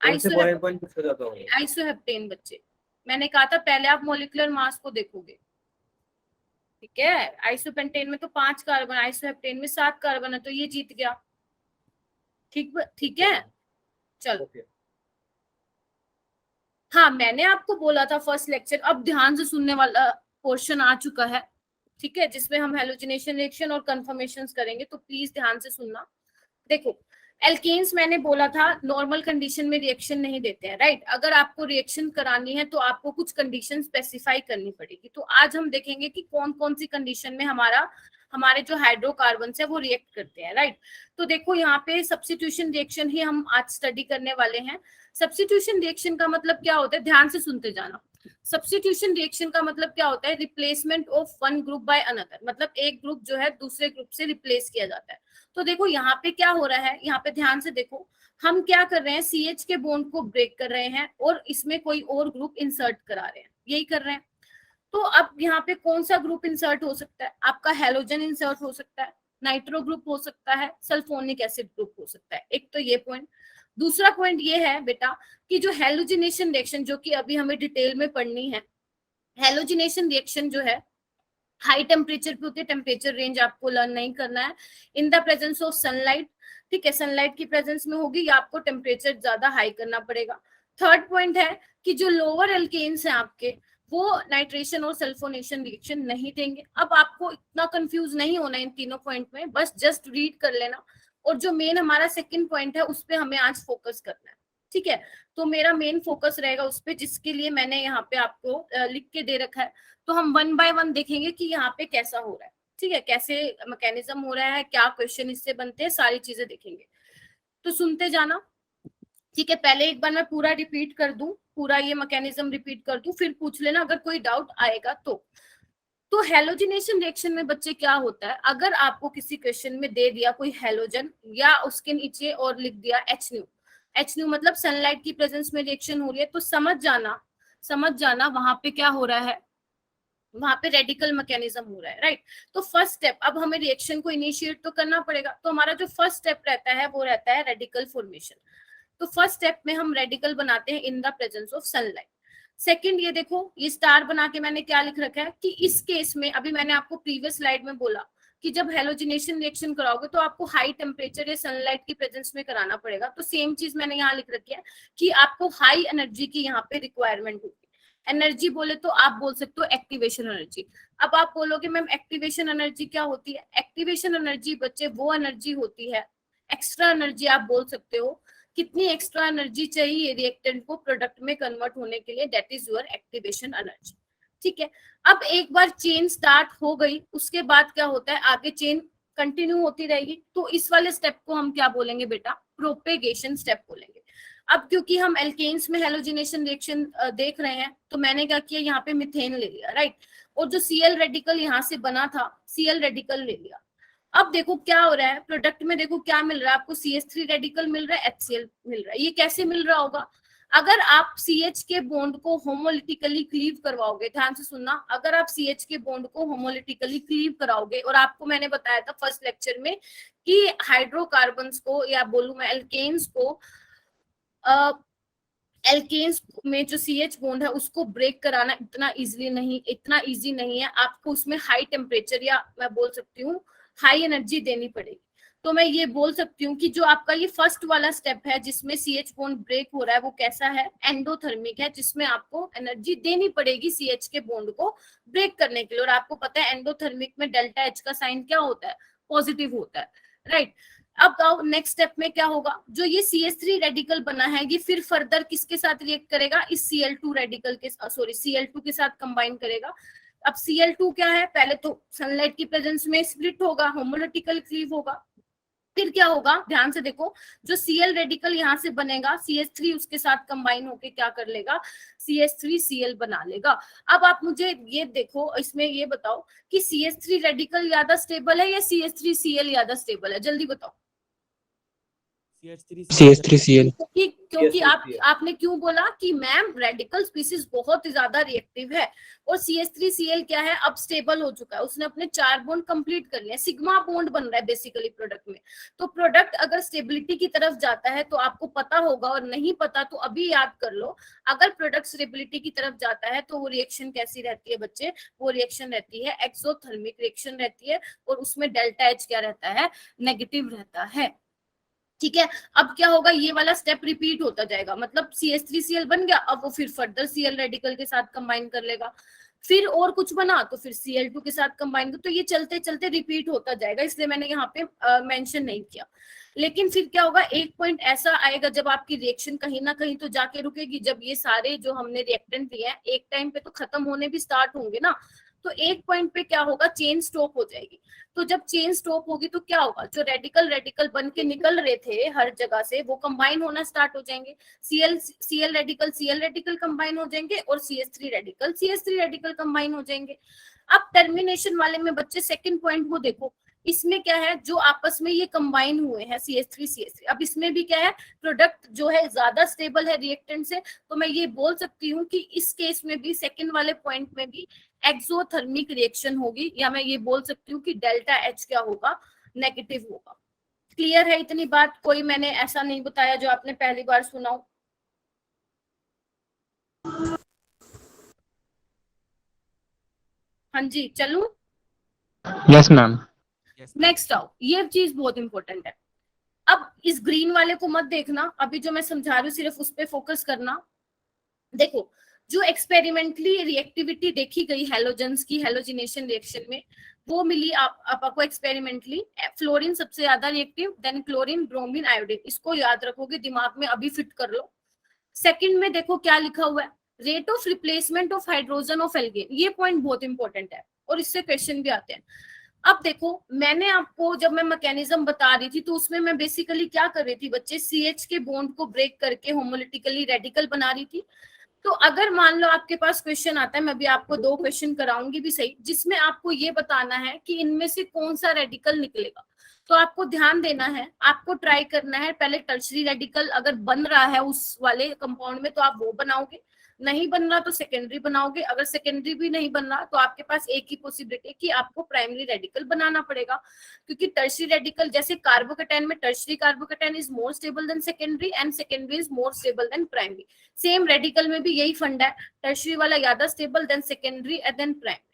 कौन से बॉइलिंग पॉइंट किसका ज्यादा होगा? आइसोहेप्टेन बच्चे, मैंने कहा था पहले आप मॉलिक्यूलर मास को देखोगे, ठीक है। आइसोपेंटेन में तो 5 कार्बन, आइसोहेप्टेन में 7 कार्बन है, तो ये जीत गया, ठीक है। चलो, ओके। हाँ मैंने आपको बोला था फर्स्ट लेक्चर, अब ध्यान से सुनने वाला पोर्शन आ चुका है, ठीक है, जिसमें हम हेलोजिनेशन रिएक्शन और कंफर्मेशंस करेंगे, तो प्लीज ध्यान से सुनना। देखो एल्केन्स मैंने बोला था नॉर्मल कंडीशन में रिएक्शन नहीं देते हैं, राइट। अगर आपको रिएक्शन करानी है तो आपको कुछ कंडीशन स्पेसिफाई करनी पड़ेगी। तो आज हम देखेंगे कि कौन कौन सी कंडीशन में हमारे जो हाइड्रोकार्बन है वो रिएक्ट करते हैं, राइट। तो देखो यहाँ पे सब्स्टिट्यूशन रिएक्शन ही हम आज स्टडी करने वाले हैं। सब्स्टिट्यूशन रिएक्शन का मतलब क्या होता है, ध्यान से सुनते जाना। सब्स्टिट्यूशन रिएक्शन का मतलब क्या होता है, replacement of one group by another, मतलब एक ग्रुप जो है दूसरे ग्रुप से रिप्लेस किया जाता है। तो देखो यहाँ पे क्या हो रहा है, यहाँ पे ध्यान से देखो, हम क्या कर रहे हैं, CH के बॉन्ड को ब्रेक कर रहे हैं और इसमें कोई और ग्रुप इंसर्ट करा रहे हैं, यही कर रहे हैं। तो अब यहाँ पे कौन सा ग्रुप इंसर्ट हो सकता है, आपका हेलोजन इंसर्ट हो सकता है, नाइट्रो ग्रुप हो सकता है, सल्फोनिक एसिड ग्रुप हो सकता है। एक तो ये पॉइंट। दूसरा पॉइंट ये है बेटा कि जो हेलोजिनेशन रिएक्शन, जो कि अभी हमें डिटेल में पढ़नी है, हेलोजिनेशन रिएक्शन जो है हाई टेम्परेचर पे होती है, टेम्परेचर रेंज आपको लर्न नहीं करना है, in the presence of sunlight, ठीक है, सनलाइट की प्रेजेंस में होगी या आपको टेम्परेचर ज्यादा हाई करना पड़ेगा। थर्ड पॉइंट है कि जो लोअर एल्केन्स हैं आपके, वो नाइट्रेशन और सल्फोनेशन रिएक्शन नहीं देंगे। अब आपको इतना कंफ्यूज नहीं होना इन तीनों पॉइंट में, बस जस्ट रीड कर लेना। और जो मेन हमारा सेकंड पॉइंट है उस पे हमें आज फोकस करना है, ठीक है। तो मेरा मेन फोकस रहेगा उस पे, जिसके लिए मैंने यहाँ पे आपको लिख के दे रखा है। तो हम 1 बाय 1 देखेंगे कि यहाँ पे कैसा हो रहा है, ठीक है, कैसे मैकेनिज्म हो रहा है, क्या क्वेश्चन इससे बनते हैं, सारी चीजें देखेंगे। तो सुनते जाना, ठीक है। पहले एक बार मैं पूरा रिपीट कर दूं, पूरा ये मैकेनिज्म रिपीट कर दूं, फिर पूछ लेना अगर कोई डाउट आएगा तो हेलोजिनेशन रिएक्शन में बच्चे क्या होता है, अगर आपको किसी क्वेश्चन में दे दिया कोई हेलोजन या उसके नीचे और लिख दिया एच न्यू मतलब सनलाइट की प्रेजेंस में रिएक्शन हो रही है, तो समझ जाना वहां पे क्या हो रहा है, वहां पे रेडिकल मैकेनिज्म हो रहा है, राइट। तो फर्स्ट स्टेप, अब हमें रिएक्शन को इनिशिएट तो करना पड़ेगा, तो हमारा जो फर्स्ट स्टेप रहता है वो रहता है रेडिकल फॉर्मेशन। तो फर्स्ट स्टेप में हम रेडिकल बनाते हैं in the presence of sunlight. Second, ये देखो, ये स्टार बना के मैंने क्या लिख रखा है कि इस केस में, अभी मैंने आपको प्रीवियस स्लाइड में बोला कि जब हेलोजिनेशन रिएक्शन कराओगे तो आपको हाई टेम्परेचर या सनलाइट की प्रेजेंस में कराना पड़ेगा। तो सेम चीज मैंने यहाँ लिख रखी है कि आपको हाई एनर्जी की यहाँ पे रिक्वायरमेंट होगी। एनर्जी बोले तो आप बोल सकते हो एक्टिवेशन एनर्जी। अब आप बोलोगे मैम एक्टिवेशन एनर्जी क्या होती है, एक्टिवेशन एनर्जी बच्चे वो एनर्जी होती है, एक्स्ट्रा एनर्जी आप बोल सकते हो, कितनी एक्स्ट्रा एनर्जी चाहिए रिएक्टेंट को प्रोडक्ट में कन्वर्ट होने के लिए, that is your activation energy, ठीक है। अब एक बार चेन स्टार्ट हो गई, उसके बाद क्या होता है, आगे चेन कंटिन्यू होती रहेगी। तो इस वाले स्टेप को हम क्या बोलेंगे बेटा, प्रोपेगेशन स्टेप बोलेंगे। अब क्योंकि हम एल्केन्स में हेलोजिनेशन रिएक्शन देख रहे हैं, तो मैंने क्या किया, यहाँ पे मिथेन ले लिया, राइट। और जो Cl रेडिकल यहाँ से बना था, Cl रेडिकल ले लिया। अब देखो क्या हो रहा है, प्रोडक्ट में देखो क्या मिल रहा है आपको, CH3 रेडिकल मिल रहा है, HCl मिल रहा है। ये कैसे मिल रहा होगा, अगर आप CH के बॉन्ड को होमोलिटिकली क्लीव करवाओगे, ध्यान से सुनना, अगर आप CH के बॉन्ड को होमोलिटिकली क्लीव कराओगे, और आपको मैंने बताया था फर्स्ट लेक्चर में कि हाइड्रोकार्बन्स को, या बोलूं मैं एल्केन्स को, एल्केन्स में जो CH बॉन्ड है उसको ब्रेक कराना इतना इजी नहीं है। आपको उसमें हाई टेम्परेचर, या मैं बोल सकती हूँ हाई एनर्जी देनी पड़ेगी। तो मैं ये बोल सकती हूँ कि जो आपका ये फर्स्ट वाला स्टेप है जिसमें CH बॉन्ड ब्रेक हो रहा है वो कैसा है, एंडोथर्मिक है, जिसमें आपको एनर्जी देनी पड़ेगी CH के बॉन्ड को ब्रेक करने के लिए। और आपको पता है एंडोथर्मिक में डेल्टा H का साइन क्या होता है, पॉजिटिव होता है, राइट। अब आओ नेक्स्ट स्टेप में क्या होगा, जो ये CH3 रेडिकल बना है ये फिर फर्दर किसके साथ रिएक्ट करेगा, इस Cl2 रेडिकल के Cl2 के साथ कंबाइन करेगा। अब Cl2 क्या है, पहले तो सनलाइट की प्रेजेंस में स्प्लिट होगा, होमोलिटिकल क्लीव होगा, फिर क्या होगा, ध्यान से देखो, जो Cl रेडिकल यहाँ से बनेगा CH3 उसके साथ कंबाइन होके क्या कर लेगा, CH3Cl बना लेगा। अब आप मुझे ये देखो, इसमें ये बताओ कि CH3 रेडिकल ज्यादा स्टेबल है या CH3Cl ज्यादा स्टेबल है, जल्दी बताओ। CH3Cl। क्योंकि आपने क्यों बोला कि मैम रेडिकल स्पीसीज बहुत ज्यादा रिएक्टिव है और CH3Cl क्या है, अब स्टेबल हो चुका है, उसने अपने 4 बॉन्ड कंप्लीट कर लिया, सिग्मा बॉन्ड बन रहा है बेसिकली प्रोडक्ट में। तो प्रोडक्ट अगर स्टेबिलिटी की तरफ जाता है तो आपको पता होगा, और नहीं पता तो अभी याद कर लो, अगर प्रोडक्ट स्टेबिलिटी की तरफ जाता है तो वो रिएक्शन कैसी रहती है बच्चे, वो रिएक्शन रहती है एक्सोथर्मिक रिएक्शन रहती है, और उसमें डेल्टा H क्या रहता है, नेगेटिव रहता है, ठीक है। अब क्या होगा, ये वाला स्टेप रिपीट होता जाएगा, मतलब CH3Cl बन गया, अब वो फिर फर्दर Cl रेडिकल के साथ कंबाइन कर लेगा, फिर और कुछ बना तो फिर Cl2 के साथ कंबाइन कर, तो ये चलते चलते रिपीट होता जाएगा, इसलिए मैंने यहाँ पे मेंशन नहीं किया। लेकिन फिर क्या होगा, एक पॉइंट ऐसा आएगा जब आपकी रिएक्शन कहीं ना कहीं तो जाके रुकेगी, जब ये सारे जो हमने रिएक्टेंट लिए हैं एक टाइम पे तो खत्म होने भी स्टार्ट होंगे ना, तो एक पॉइंट पे क्या होगा, चेन स्टॉप हो जाएगी। तो जब चेन स्टॉप होगी तो क्या होगा, जो रेडिकल बन के निकल रहे थे हर जगह से वो कंबाइन होना स्टार्ट हो जाएंगे, Cl रेडिकल कंबाइन हो जाएंगे, और CH3 रेडिकल कंबाइन हो जाएंगे। अब टर्मिनेशन वाले में बच्चे सेकंड पॉइंट वो देखो, इसमें क्या है, जो आपस में ये कंबाइन हुए हैं CH3, अब इसमें भी क्या है, प्रोडक्ट जो है ज्यादा स्टेबल है रिएक्टेंट से, तो मैं ये बोल सकती हूँ कि इस केस में भी सेकंड वाले पॉइंट में भी एक्सोथर्मिक रिएक्शन होगी, या मैं ये बोल सकती हूँ कि डेल्टा H क्या होगा, नेगेटिव होगा। क्लियर है इतनी बात, कोई मैंने ऐसा नहीं बताया जो आपने पहली बार सुना हो। हाँ जी, चलूं? Yes ma'am. नेक्स्ट आओ, ये चीज बहुत इंपॉर्टेंट है। अब इस ग्रीन वाले को मत देखना, अभी जो मैं समझा रही हूँ सिर्फ उस पर फोकस करना। देखो, जो एक्सपेरिमेंटली रिएक्टिविटी देखी गई हैलोजेंस की हैलोजिनेशन रिएक्शन में, वो मिली आपको एक्सपेरिमेंटली, फ्लोरीन सबसे ज्यादा reactive, then chlorine, bromine, iodine, इसको याद रखोगे, दिमाग में अभी फिट कर लो। सेकंड में देखो क्या लिखा हुआ है, rate of replacement of hydrogen of alkene, ये पॉइंट बहुत इंपॉर्टेंट है और इससे क्वेश्चन भी आते हैं। अब देखो, मैंने आपको जब मैं मैकेनिज्म बता रही थी तो उसमें मैं बेसिकली क्या कर रही थी बच्चे, CH के बॉन्ड को ब्रेक करके होमोलिटिकली रेडिकल बना रही थी। तो अगर मान लो आपके पास क्वेश्चन आता है, मैं भी आपको 2 क्वेश्चन कराऊंगी भी सही, जिसमें आपको ये बताना है कि इनमें से कौन सा रेडिकल निकलेगा, तो आपको ध्यान देना है, आपको ट्राई करना है, पहले टर्शरी रेडिकल अगर बन रहा है उस वाले कंपाउंड में तो आप वो बनाओगे, नहीं बन रहा तो सेकेंडरी बनाओगे, अगर सेकेंडरी भी नहीं बन रहा तो आपके पास एक ही पॉसिबिलिटी है कि आपको प्राइमरी रेडिकल बनाना पड़ेगा, क्योंकि टर्शरी रेडिकल जैसे कार्बोकेटाइन में tertiary carbocation is more stable than secondary and secondary is more stable than primary, same radical में भी यही फंडा है, टर्शरी वाला ज्यादा stable than secondary and then primary.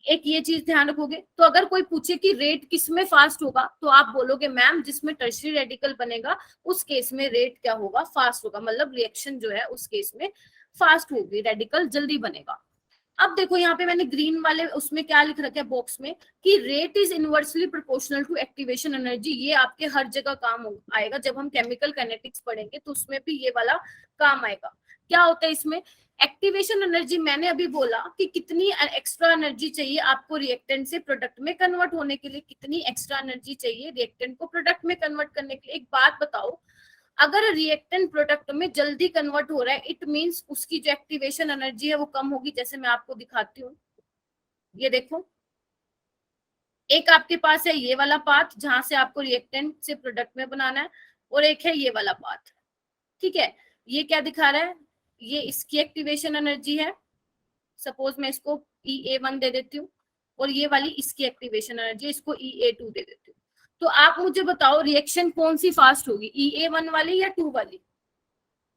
एक ये चीज ध्यान रखोगे। तो अगर कोई पूछे कि रेट किसमें फास्ट होगा तो आप बोलोगे मैम जिसमें टर्शरी रेडिकल बनेगा उस केस में रेट क्या होगा, फास्ट होगा, मतलब रिएक्शन जो है उस केस में फास्ट होगी, रेडिकल जल्दी बनेगा। अब देखो यहाँ पे मैंने ग्रीन वाले उसमें क्या लिख रखा है बॉक्स में कि rate is inversely proportional to activation energy, ये आपके हर जगह काम आएगा, जब हम केमिकल काइनेटिक्स पढ़ेंगे तो उसमें भी ये वाला काम आएगा। क्या होता है इसमें, एक्टिवेशन एनर्जी मैंने अभी बोला कि कितनी एक्स्ट्रा एनर्जी चाहिए आपको रिएक्टेंट से प्रोडक्ट में कन्वर्ट होने के लिए, कितनी एक्स्ट्रा एनर्जी चाहिए रिएक्टेंट को प्रोडक्ट में कन्वर्ट करने के लिए। एक बात बताओ, अगर रिएक्टेंट प्रोडक्ट में जल्दी कन्वर्ट हो रहा है इट मींस उसकी जो एक्टिवेशन एनर्जी है वो कम होगी, जैसे मैं आपको दिखाती हूँ। ये देखो, एक आपके पास है ये वाला पाथ जहां से आपको रिएक्टेंट से प्रोडक्ट में बनाना है, और एक है ये वाला पाथ, ठीक है। ये क्या दिखा रहा है, ये इसकी एक्टिवेशन एनर्जी है, सपोज मैं इसको EA1 दे देती हूँ, और ये वाली इसकी एक्टिवेशन एनर्जी, इसको EA2 दे देती हूँ। तो आप मुझे बताओ रिएक्शन कौन सी फास्ट होगी, EA1 वाली या 2 वाली?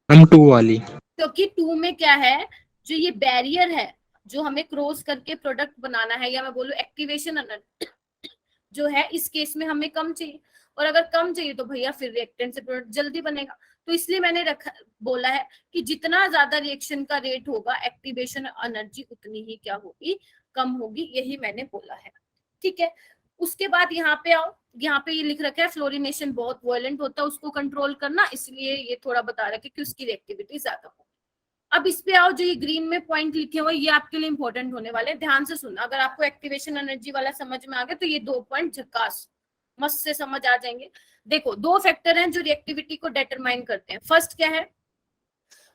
हम 2 वाली, क्योंकि 2 में क्या है, जो ये बैरियर है जो हमें क्रॉस करके प्रोडक्ट बनाना है, या मैं बोलूं एक्टिवेशन एनर्जी जो है इस केस में हमें कम चाहिए, और अगर कम चाहिए तो भैया फिर रिएक्टेंट से प्रोडक्ट जल्दी बनेगा। तो इसलिए मैंने बोला है कि जितना ज्यादा रिएक्शन का रेट होगा एक्टिवेशन एनर्जी उतनी ही क्या होगी, कम होगी, यही मैंने बोला है। ठीक है, उसके बाद यहाँ पे आओ, यहाँ पे ये लिख रखा है फ्लोरिनेशन बहुत वायलेंट होता है, उसको कंट्रोल करना, इसलिए ये थोड़ा बता रखा है कि उसकी रिएक्टिविटी ज्यादा हो। अब इस पे आओ, जो ये ग्रीन में पॉइंट लिखे हुए ये आपके लिए इंपॉर्टेंट होने वाले हैं, ध्यान से सुनना। अगर आपको एक्टिवेशन एनर्जी वाला समझ में आ गया तो ये 2 पॉइंट झकास मस्त से समझ आ जाएंगे। देखो 2 फैक्टर हैं जो रिएक्टिविटी को डिटरमाइन करते हैं। फर्स्ट क्या है,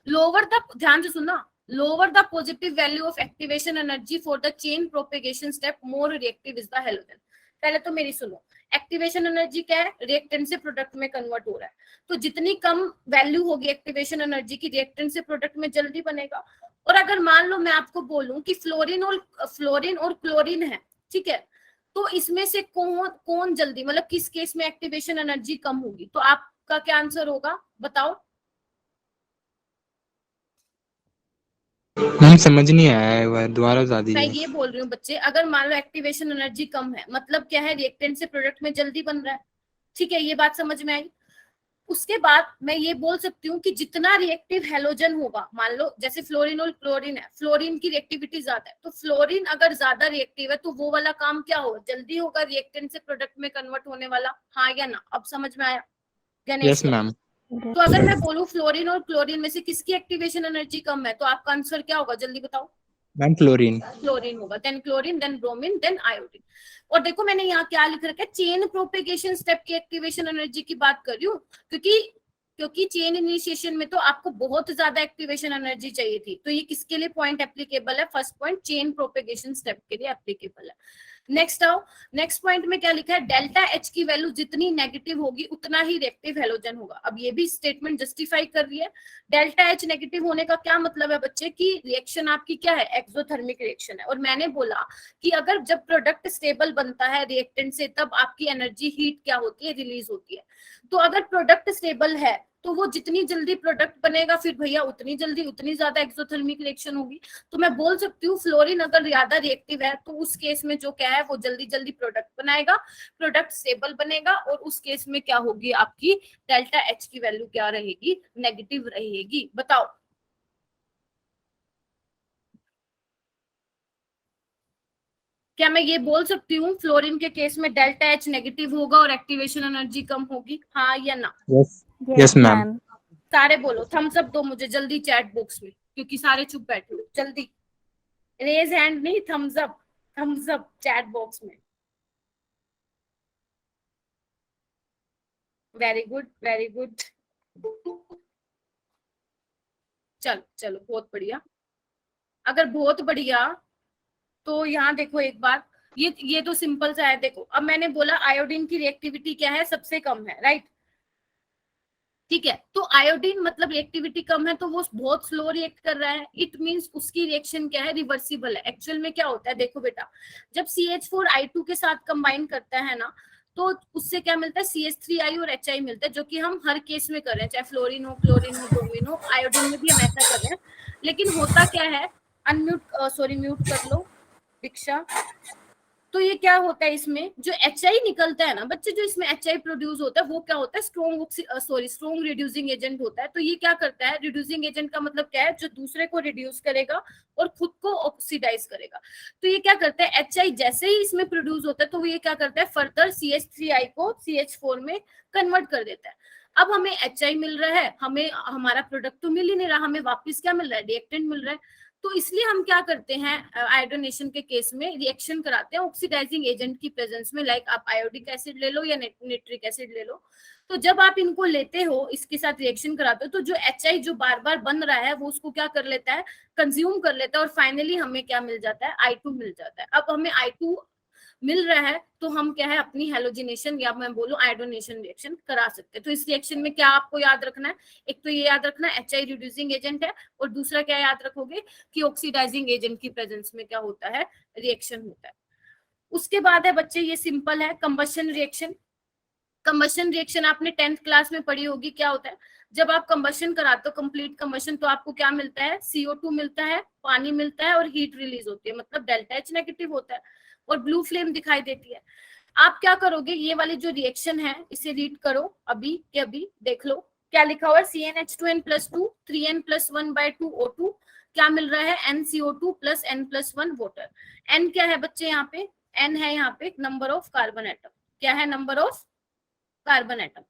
लोअर द, ध्यान से सुनना, lower the positive value of activation energy for the chain propagation step more reactive is the halogen. पहले तो मेरी सुनो, एक्टिवेशन एनर्जी क्या है, रिएक्टेंट से प्रोडक्ट में कन्वर्ट हो रहा है, तो जितनी कम वैल्यू होगी एक्टिवेशन एनर्जी की, रिएक्टेंट से प्रोडक्ट में जल्दी बनेगा। और अगर मान लो मैं आपको बोलूं कि फ्लोरीन और क्लोरीन है, ठीक है, तो इसमें से कौन जल्दी, मतलब किस केस में एक्टिवेशन एनर्जी कम होगी, तो आपका क्या आंसर होगा बताओ। मैम समझ नहीं आया है, वह दोबारा बता मैं दीजिए। ये बोल रही हूँ बच्चे, अगर मान लो एक्टिवेशन एनर्जी कम है, मतलब क्या है, रिएक्टेंट से प्रोडक्ट में जल्दी बन रहा है, ठीक है, ये बात समझ में आई। उसके बाद मैं ये बोल सकती हूँ कि जितना रिएक्टिव हैलोजन होगा, मान लो जैसे फ्लोरीन और क्लोरीन है, फ्लोरीन की रिएक्टिविटी ज्यादा है, तो फ्लोरीन अगर ज्यादा रिएक्टिव है तो वो वाला काम क्या होगा, जल्दी होगा रिएक्टेंट से प्रोडक्ट में कन्वर्ट होने वाला, हाँ या ना, अब समझ में आया गणेश? Yes ma'am. तो अगर मैं बोलूं फ्लोरीन और क्लोरीन में से किसकी एक्टिवेशन एनर्जी कम है, तो आपका आंसर क्या होगा, जल्दी बताओ। Ma'am chlorine. क्लोरीन होगा, then chlorine, then bromine, then iodine. और देखो मैंने यहाँ क्या लिख रखा है, चेन प्रोपेगेशन स्टेप की एक्टिवेशन एनर्जी की बात कर रही हूँ, क्योंकि चेन इनिशिएशन में तो आपको बहुत ज्यादा एक्टिवेशन एनर्जी चाहिए थी, तो ये किसके लिए पॉइंट एप्लीकेबल है, first point chain propagation step के लिए एप्लीकेबल है। नेक्स्ट आओ, नेक्स्ट पॉइंट में क्या लिखा है, डेल्टा एच की वैल्यू जितनी नेगेटिव होगी उतना ही रिएक्टिव हैलोजन होगा। अब ये भी स्टेटमेंट जस्टिफाई कर रही है। डेल्टा एच नेगेटिव होने का क्या मतलब है बच्चे, की रिएक्शन आपकी क्या है, एक्सोथर्मिक रिएक्शन है। और मैंने बोला कि अगर जब प्रोडक्ट स्टेबल बनता है रिएक्टेंट से, तब आपकी एनर्जी हीट क्या होती है, रिलीज होती है। तो अगर प्रोडक्ट स्टेबल है तो वो जितनी जल्दी प्रोडक्ट बनेगा, फिर भैया उतनी जल्दी उतनी ज्यादा एक्सोथर्मिक रिएक्शन होगी। तो मैं बोल सकती हूँ फ्लोरीन अगर ज्यादा रिएक्टिव है तो उस केस में जो क्या है, वो जल्दी जल्दी प्रोडक्ट बनाएगा, प्रोडक्ट स्टेबल बनेगा, और उस केस में क्या होगी, आपकी डेल्टा एच की वैल्यू क्या रहेगी, नेगेटिव रहेगी। बताओ क्या मैं ये बोल सकती हूँ फ्लोरीन के केस में डेल्टा एच नेगेटिव होगा और एक्टिवेशन एनर्जी कम होगी, हाँ या ना? Yes yes ma'am. सारे बोलो, थम्स अप दो मुझे जल्दी चैट बॉक्स में, क्योंकि सारे चुप बैठे हो, जल्दी रेज हैंड नहीं, थम्स अप चैट बॉक्स में। वेरी गुड वेरी गुड, चलो बहुत बढ़िया। अगर बहुत बढ़िया तो यहाँ देखो एक बार, ये तो सिंपल सा है। देखो अब मैंने बोला आयोडीन की रिएक्टिविटी क्या है, सबसे कम है, राइट, ठीक है। तो आयोडीन मतलब रिएक्टिविटी कम है तो वो बहुत स्लो रिएक्ट कर रहा है, इट मींस उसकी रिएक्शन क्या है, रिवर्सिबल है। एक्चुअल में क्या होता है, देखो बेटा, जब CH4I2 के साथ कंबाइन करता है ना, तो उससे क्या मिलता है, CH3I और HI मिलता है, जो कि हम हर केस में कर रहे हैं, चाहे फ्लोरीन हो, क्लोरीन हो, ब्रोमीन हो, आयोडीन में भी हम ऐसा कर रहे हैं। लेकिन होता क्या है, म्यूट कर लो दीक्षा। तो ये क्या होता है, इसमें जो HI निकलता है ना बच्चे, जो इसमें HI प्रोड्यूस होता है वो क्या होता है, स्ट्रॉन्ग रिड्यूसिंग एजेंट होता है। तो ये क्या करता है, रिड्यूसिंग एजेंट का मतलब क्या है, जो दूसरे को रिड्यूस करेगा और खुद को ऑक्सीडाइज करेगा। तो ये क्या करता है, HI जैसे ही इसमें प्रोड्यूस होता है तो ये क्या करता है, फर्दर CH3I को CH4 में कन्वर्ट कर देता है। अब हमें HI मिल रहा है, हमें हमारा प्रोडक्ट तो मिल ही नहीं रहा, हमें वापस क्या मिल रहा है, रिएक्टेंट मिल रहा है। तो इसलिए हम क्या करते हैं, आयोडोनेशन के केस में रिएक्शन कराते हैं ऑक्सीडाइजिंग एजेंट की प्रेजेंस में, लाइक आप आयोडिक एसिड ले लो या नाइट्रिक एसिड ले लो। तो जब आप इनको लेते हो, इसके साथ रिएक्शन कराते हो, तो जो HI जो बार बार बन रहा है वो उसको क्या कर लेता है, कंज्यूम कर लेता है, और फाइनली हमें क्या मिल जाता है, I2 मिल जाता है। अब हमें I2 मिल रहा है तो हम क्या है, अपनी हेलोजिनेशन या मैं बोलूं आयोडोनेशन रिएक्शन करा सकते हैं। तो इस रिएक्शन में क्या आपको याद रखना है, एक तो ये याद रखना है HI रिड्यूसिंग एजेंट है, और दूसरा क्या याद रखोगे कि ऑक्सीडाइजिंग एजेंट की प्रेजेंस में क्या होता है, रिएक्शन होता है। उसके बाद है बच्चे, ये सिंपल है, कंबशन रिएक्शन। कंबशन रिएक्शन आपने 10th क्लास में पढ़ी होगी, क्या होता है, जब आप कंबशन कराते हो कंप्लीट कंबशन, तो आपको क्या मिलता है, CO2 मिलता है, पानी मिलता है, और हीट रिलीज होती है, मतलब डेल्टा H नेगेटिव होता है, और ब्लू फ्लेम दिखाई देती है। आप क्या करोगे, ये वाली जो रिएक्शन है इसे रीड करो अभी के अभी, देख लो क्या लिखा हुआ है, CnH2n+2 3n+1/2O2, क्या मिल रहा है, NCO2 + n+1 वाटर। n क्या है बच्चे यहाँ पे, n है यहाँ पे नंबर ऑफ कार्बन एटम, क्या है, नंबर ऑफ कार्बन एटम।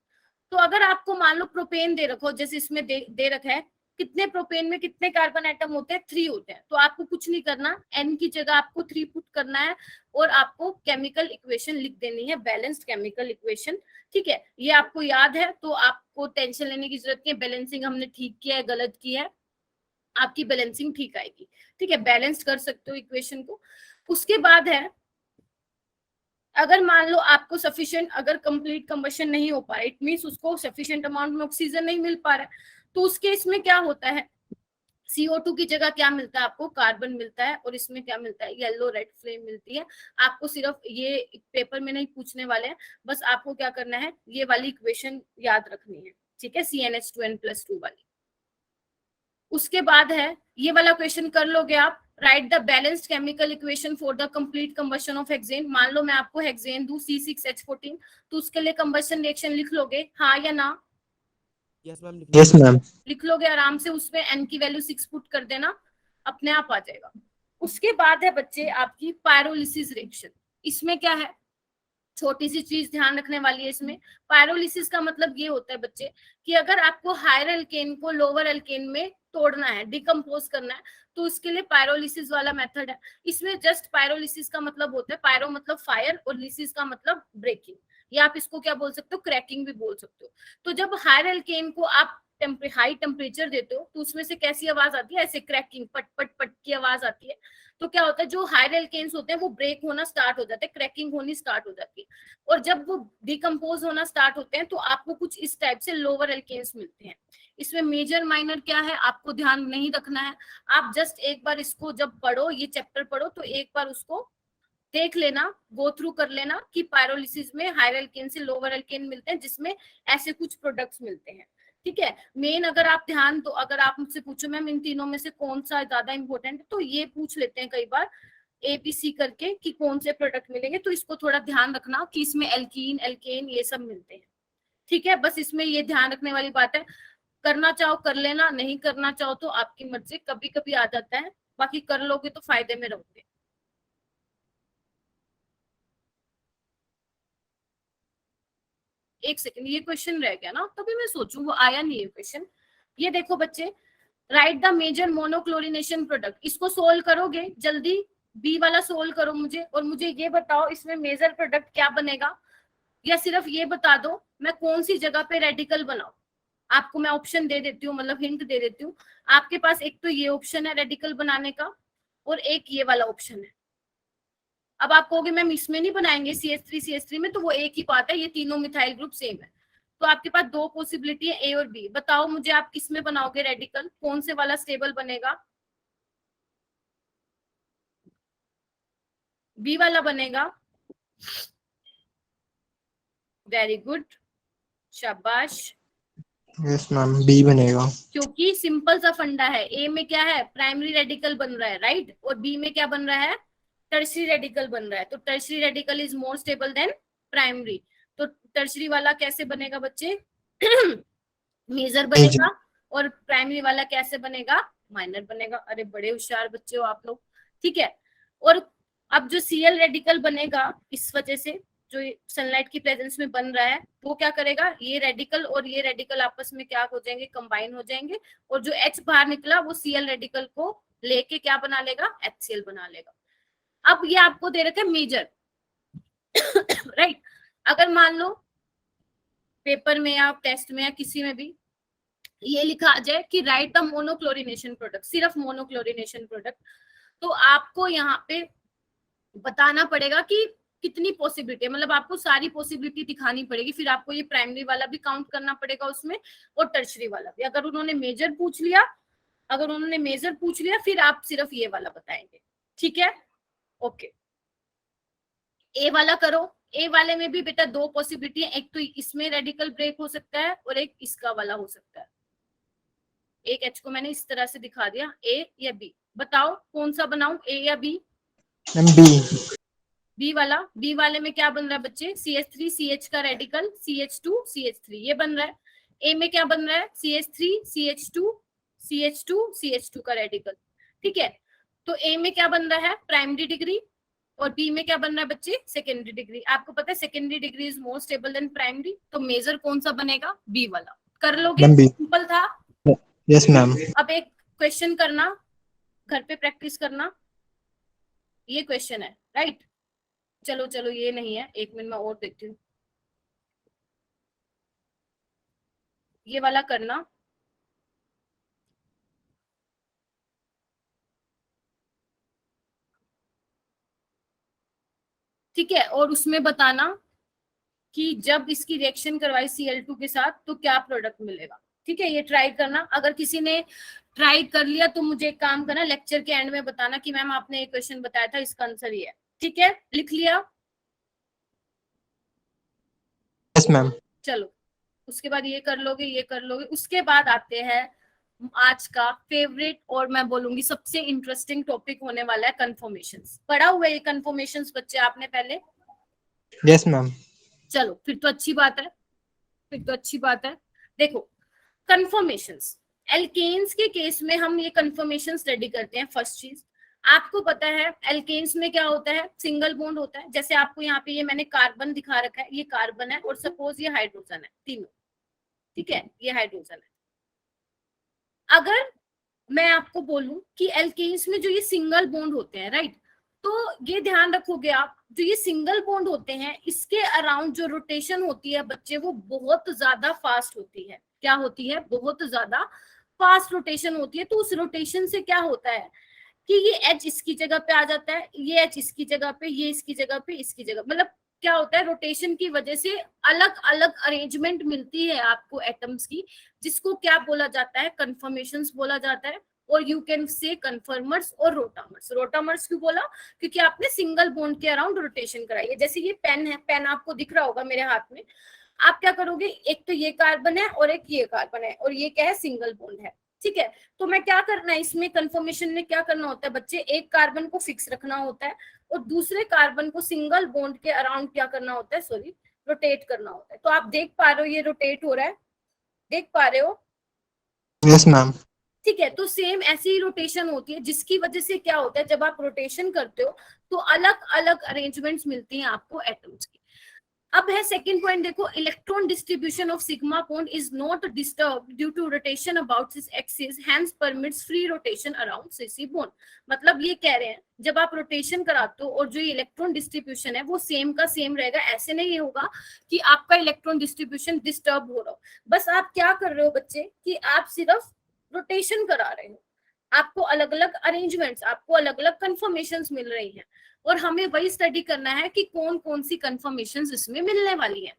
तो अगर आपको मान लो प्रोपेन दे रखो, जैसे इसमें दे रखा है, कितने प्रोपेन में कितने कार्बन एटम होते हैं, 3 होते हैं। तो आपको कुछ नहीं करना, n की जगह आपको 3 पुट करना है और आपको केमिकल इक्वेशन लिख देनी है, बैलेंस्ड केमिकल इक्वेशन। ठीक है, ये आपको याद है तो आपको टेंशन लेने की जरूरत नहीं है। बैलेंसिंग हमने ठीक किया है, गलत किया है, आपकी बैलेंसिंग ठीक आएगी। ठीक है, बैलेंस कर सकते हो इक्वेशन को। उसके बाद है, अगर मान लो आपको सफिशिएंट, अगर कंप्लीट कंबशन नहीं हो पा रहा, इट मींस उसको सफिशिएंट अमाउंट में ऑक्सीजन नहीं मिल पा रहा है, तो उस केस में क्या होता है, CO2 की जगह क्या मिलता है आपको, कार्बन मिलता है, और इसमें क्या मिलता है, येलो रेड फ्लेम मिलती है। आपको सिर्फ ये पेपर में नहीं पूछने वाले हैं, बस आपको क्या करना है, ये वाली इक्वेशन याद रखनी है। ठीक है, CnH2n+2 वाली। उसके बाद है ये वाला क्वेश्चन कर लोगे आप, right the balanced chemical equation for the complete combustion of hexane. मान लो मैं आपको हेक्सेन दूं C6H14, तो उसके लिए कंबशन रिएक्शन लिख लोगे, हाँ या ना, Yes मैम। लिख लोगे आराम से, उसमें n की वैल्यू 6 पुट कर देना, अपने आप आ जाएगा। उसके बाद है बच्चे आपकी पायरोलिसिस रिएक्शन। इसमें क्या है, छोटी सी चीज ध्यान रखने वाली है इसमें। पायरोलिसिस का मतलब ये होता है बच्चे कि अगर आपको हायर एल्केन को लोअर एल्केन में तोड़ना है, डिकम्पोज करना है, तो उसके लिए पायरोलिसिस वाला मेथड है। इसमें जस्ट पायरोलिसिस का मतलब होता है, पायरो मतलब फायर और लिसिस का मतलब ब्रेकिंग, या आप इसको क्या बोल सकते हो, क्रैकिंग भी बोल सकते हो। तो जब हायर एल्केन को आप हाई टेम्परेचर देते हो तो उसमें से कैसी आवाज आती है, ऐसे क्रैकिंग, पट पट पट की आवाज आती है। तो क्या होता है, जो हायर एल्केन्स होते हैं वो ब्रेक होना स्टार्ट हो जाते हैं, क्रैकिंग होनी स्टार्ट हो जाती है, और जब वो डिकम्पोज होना स्टार्ट होते हैं तो आपको कुछ इस टाइप से लोअर एल्केन्स मिलते हैं। इसमें मेजर माइनर क्या है आपको ध्यान नहीं रखना है, आप जस्ट एक बार इसको जब पढ़ो, ये चैप्टर पढ़ो, तो एक बार उसको देख लेना, गो थ्रू कर लेना कि पायरोलिसिस में हायर एल्केन से लोअर एल्केन मिलते हैं, जिसमें ऐसे कुछ प्रोडक्ट्स मिलते हैं। ठीक है, मेन अगर आप ध्यान दो, अगर आप मुझसे पूछो मैम इन तीनों में से कौन सा ज्यादा इंपॉर्टेंट है, तो ये पूछ लेते हैं कई बार ABC करके कि कौन से प्रोडक्ट मिलेंगे, तो इसको थोड़ा ध्यान रखना कि इसमें एल्कीन एल्केन ये सब मिलते हैं। ठीक है, बस इसमें ये ध्यान रखने वाली बात है, करना चाहो कर लेना, नहीं करना चाहो तो आपकी मर्जी, कभी कभी आ जाता है, बाकी कर लोगे तो फायदे में रहोगे। एक सेकंड, ये क्वेश्चन रह गया ना, तभी मैं सोचूं वो आया नहीं है क्वेश्चन। ये देखो बच्चे, write the major monochlorination product, इसको सोल्व करोगे जल्दी, बी वाला सोल्व करो मुझे, और मुझे ये बताओ इसमें मेजर प्रोडक्ट क्या बनेगा, या सिर्फ ये बता दो मैं कौन सी जगह पे रेडिकल बनाऊं। आपको मैं ऑप्शन दे देती हूँ, मतलब हिंट दे देती हूँ। आपके पास एक तो ये ऑप्शन है रेडिकल बनाने का, और एक ये वाला ऑप्शन है। अब आप कहोगे मैम इसमें नहीं बनाएंगे CH3 में, तो वो एक ही बात है, ये तीनों मिथाइल ग्रुप सेम है। तो आपके पास दो पॉसिबिलिटी है, A और B। बताओ मुझे आप किस में बनाओगे रेडिकल, कौन से वाला स्टेबल बनेगा, B वाला बनेगा, वेरी गुड, शाबाश। यस मैम, बी बनेगा। क्योंकि सिंपल सा फंडा है, A में क्या है, प्राइमरी रेडिकल बन रहा है, राइट, और B में क्या बन रहा है, टर्शरी रेडिकल बन रहा है। तो tertiary radical is more stable than primary, तो टर्शरी वाला कैसे बनेगा बच्चे, मेजर बनेगा, और प्राइमरी वाला कैसे बनेगा, माइनर बनेगा। अरे बड़े होशियार बच्चे हो आप लोग। ठीक है, और अब जो Cl रेडिकल बनेगा, इस वजह से जो सनलाइट की प्रेजेंस में बन रहा है, वो क्या करेगा, ये रेडिकल और ये रेडिकल आपस में क्या हो जाएंगे, कंबाइन हो जाएंगे, और जो H बाहर निकला वो Cl रेडिकल को लेके क्या बना लेगा, HCl बना लेगा। अब ये आपको दे रखे मेजर राइट। अगर मान लो पेपर में या टेस्ट में या किसी में भी ये लिखा आ जाए कि राइट द मोनोक्लोरिनेशन प्रोडक्ट, सिर्फ मोनोक्लोरिनेशन प्रोडक्ट, तो आपको यहाँ पे बताना पड़ेगा कि कितनी पॉसिबिलिटी है, मतलब आपको सारी पॉसिबिलिटी दिखानी पड़ेगी। फिर आपको ये प्राइमरी वाला भी काउंट करना पड़ेगा उसमें, और टर्शरी वाला भी। अगर उन्होंने मेजर पूछ लिया, फिर आप सिर्फ ये वाला बताएंगे। ठीक है, ओके। ए वाला करो, ए वाले में भी बेटा दो पॉसिबिलिटी है, एक तो इसमें रेडिकल ब्रेक हो सकता है और एक इसका वाला हो सकता है। एक H को मैंने इस तरह से दिखा दिया, A या B, बताओ कौन सा बनाऊं, A या B। बी। बी वाले में क्या बन रहा है बच्चे, CH3 CH का रेडिकल, CH2 CH3 ये बन रहा है। ए में क्या बन रहा है, CH3 CH2 CH2 CH2 का रेडिकल, ठीक है। तो ए में क्या बन रहा है, प्राइमरी डिग्री, और बी में क्या बन रहा है बच्चे, सेकेंडरी डिग्री। आपको पता है secondary degree is more stable than primary, तो मेजर कौन सा बनेगा, बी वाला। कर लोगे, Ma'am, B. सिंपल था। Yes, ma'am. अब एक क्वेश्चन करना, घर पे प्रैक्टिस करना, ये क्वेश्चन है राइट। चलो चलो ये नहीं है, एक मिनट में और देखती हूँ, ये वाला करना। ठीक है, और उसमें बताना कि जब इसकी रिएक्शन करवाई Cl2 के साथ तो क्या प्रोडक्ट मिलेगा। ठीक है, ये ट्राई करना। अगर किसी ने ट्राई कर लिया तो मुझे एक काम करना, लेक्चर के एंड में बताना कि मैम आपने एक क्वेश्चन बताया था, इसका आंसर ये है। ठीक है, लिख लिया। Yes, ma'am. चलो उसके बाद ये कर लोगे, ये कर लोगे। उसके बाद आते हैं आज का फेवरेट और मैं बोलूंगी सबसे इंटरेस्टिंग टॉपिक होने वाला है कंफर्मेशंस। पढ़ा हुआ है ये कंफर्मेशंस बच्चे आपने पहले? Yes, ma'am. चलो फिर तो अच्छी बात है, फिर तो अच्छी बात है। देखो कंफर्मेशंस, एल्केन्स के केस में हम ये कंफर्मेशन स्टडी करते हैं। फर्स्ट चीज आपको पता है एल्केन्स में क्या होता है, सिंगल बॉन्ड होता है। जैसे आपको यहाँ पे ये मैंने कार्बन दिखा रखा है, ये कार्बन है और सपोज ये हाइड्रोजन है, तीनों। ठीक है, ये हाइड्रोजन है। अगर मैं आपको बोलूं कि एल्केन्स में जो ये सिंगल बॉन्ड होते हैं राइट, तो ये ध्यान रखोगे आप, जो ये सिंगल बॉन्ड होते हैं इसके अराउंड जो रोटेशन होती है बच्चे, वो बहुत ज्यादा फास्ट होती है। क्या होती है, बहुत ज्यादा फास्ट रोटेशन होती है। तो उस रोटेशन से क्या होता है कि ये H इसकी जगह पे आ जाता है, ये H इसकी जगह पे, ये इसकी जगह पे, इसकी जगह, मतलब क्या होता है, रोटेशन की वजह से अलग अलग अरेंजमेंट मिलती है आपको एटम्स की, जिसको क्या बोला जाता है, कंफर्मेशंस बोला जाता है। और यू कैन से कन्फर्मर्स और रोटामर्स। रोटामर्स क्यों बोला, क्योंकि आपने सिंगल बॉन्ड के अराउंड रोटेशन कराई है। जैसे ये पेन है, पेन आपको दिख रहा होगा मेरे हाथ में, आप क्या करोगे, एक तो ये कार्बन है और एक ये कार्बन है, और ये क्या है, सिंगल बॉन्ड है। ठीक है, तो मैं क्या करना है इसमें, कंफर्मेशन में क्या करना होता है बच्चे, एक कार्बन को फिक्स रखना होता है और दूसरे कार्बन को सिंगल बॉन्ड के अराउंड क्या करना होता है, सॉरी, रोटेट करना होता है। तो आप देख पा रहे हो ये रोटेट हो रहा है, देख पा रहे हो? Yes, ma'am. ठीक है, तो सेम ऐसी ही रोटेशन होती है, जिसकी वजह से क्या होता है, जब आप रोटेशन करते हो तो अलग अलग अरेंजमेंट्स मिलती हैं आपको एटम्स की। अब है सेकंड पॉइंट, देखो, electron distribution of sigma bond is not disturbed due to rotation about its axis, hence permits free rotation around CC bond. मतलब ये कह रहे हैं जब आप रोटेशन कराते हो और जो इलेक्ट्रॉन डिस्ट्रीब्यूशन है वो सेम का सेम रहेगा। ऐसे नहीं होगा कि आपका इलेक्ट्रॉन डिस्ट्रीब्यूशन डिस्टर्ब हो रहा हो। बस आप क्या कर रहे हो बच्चे कि आप सिर्फ रोटेशन करा रहे हो, आपको अलग अलग अरेंजमेंट्स, आपको अलग अलग कंफर्मेशंस मिल रही हैं, और हमें वही स्टडी करना है कि कौन कौन सी कंफर्मेशंस इसमें मिलने वाली है।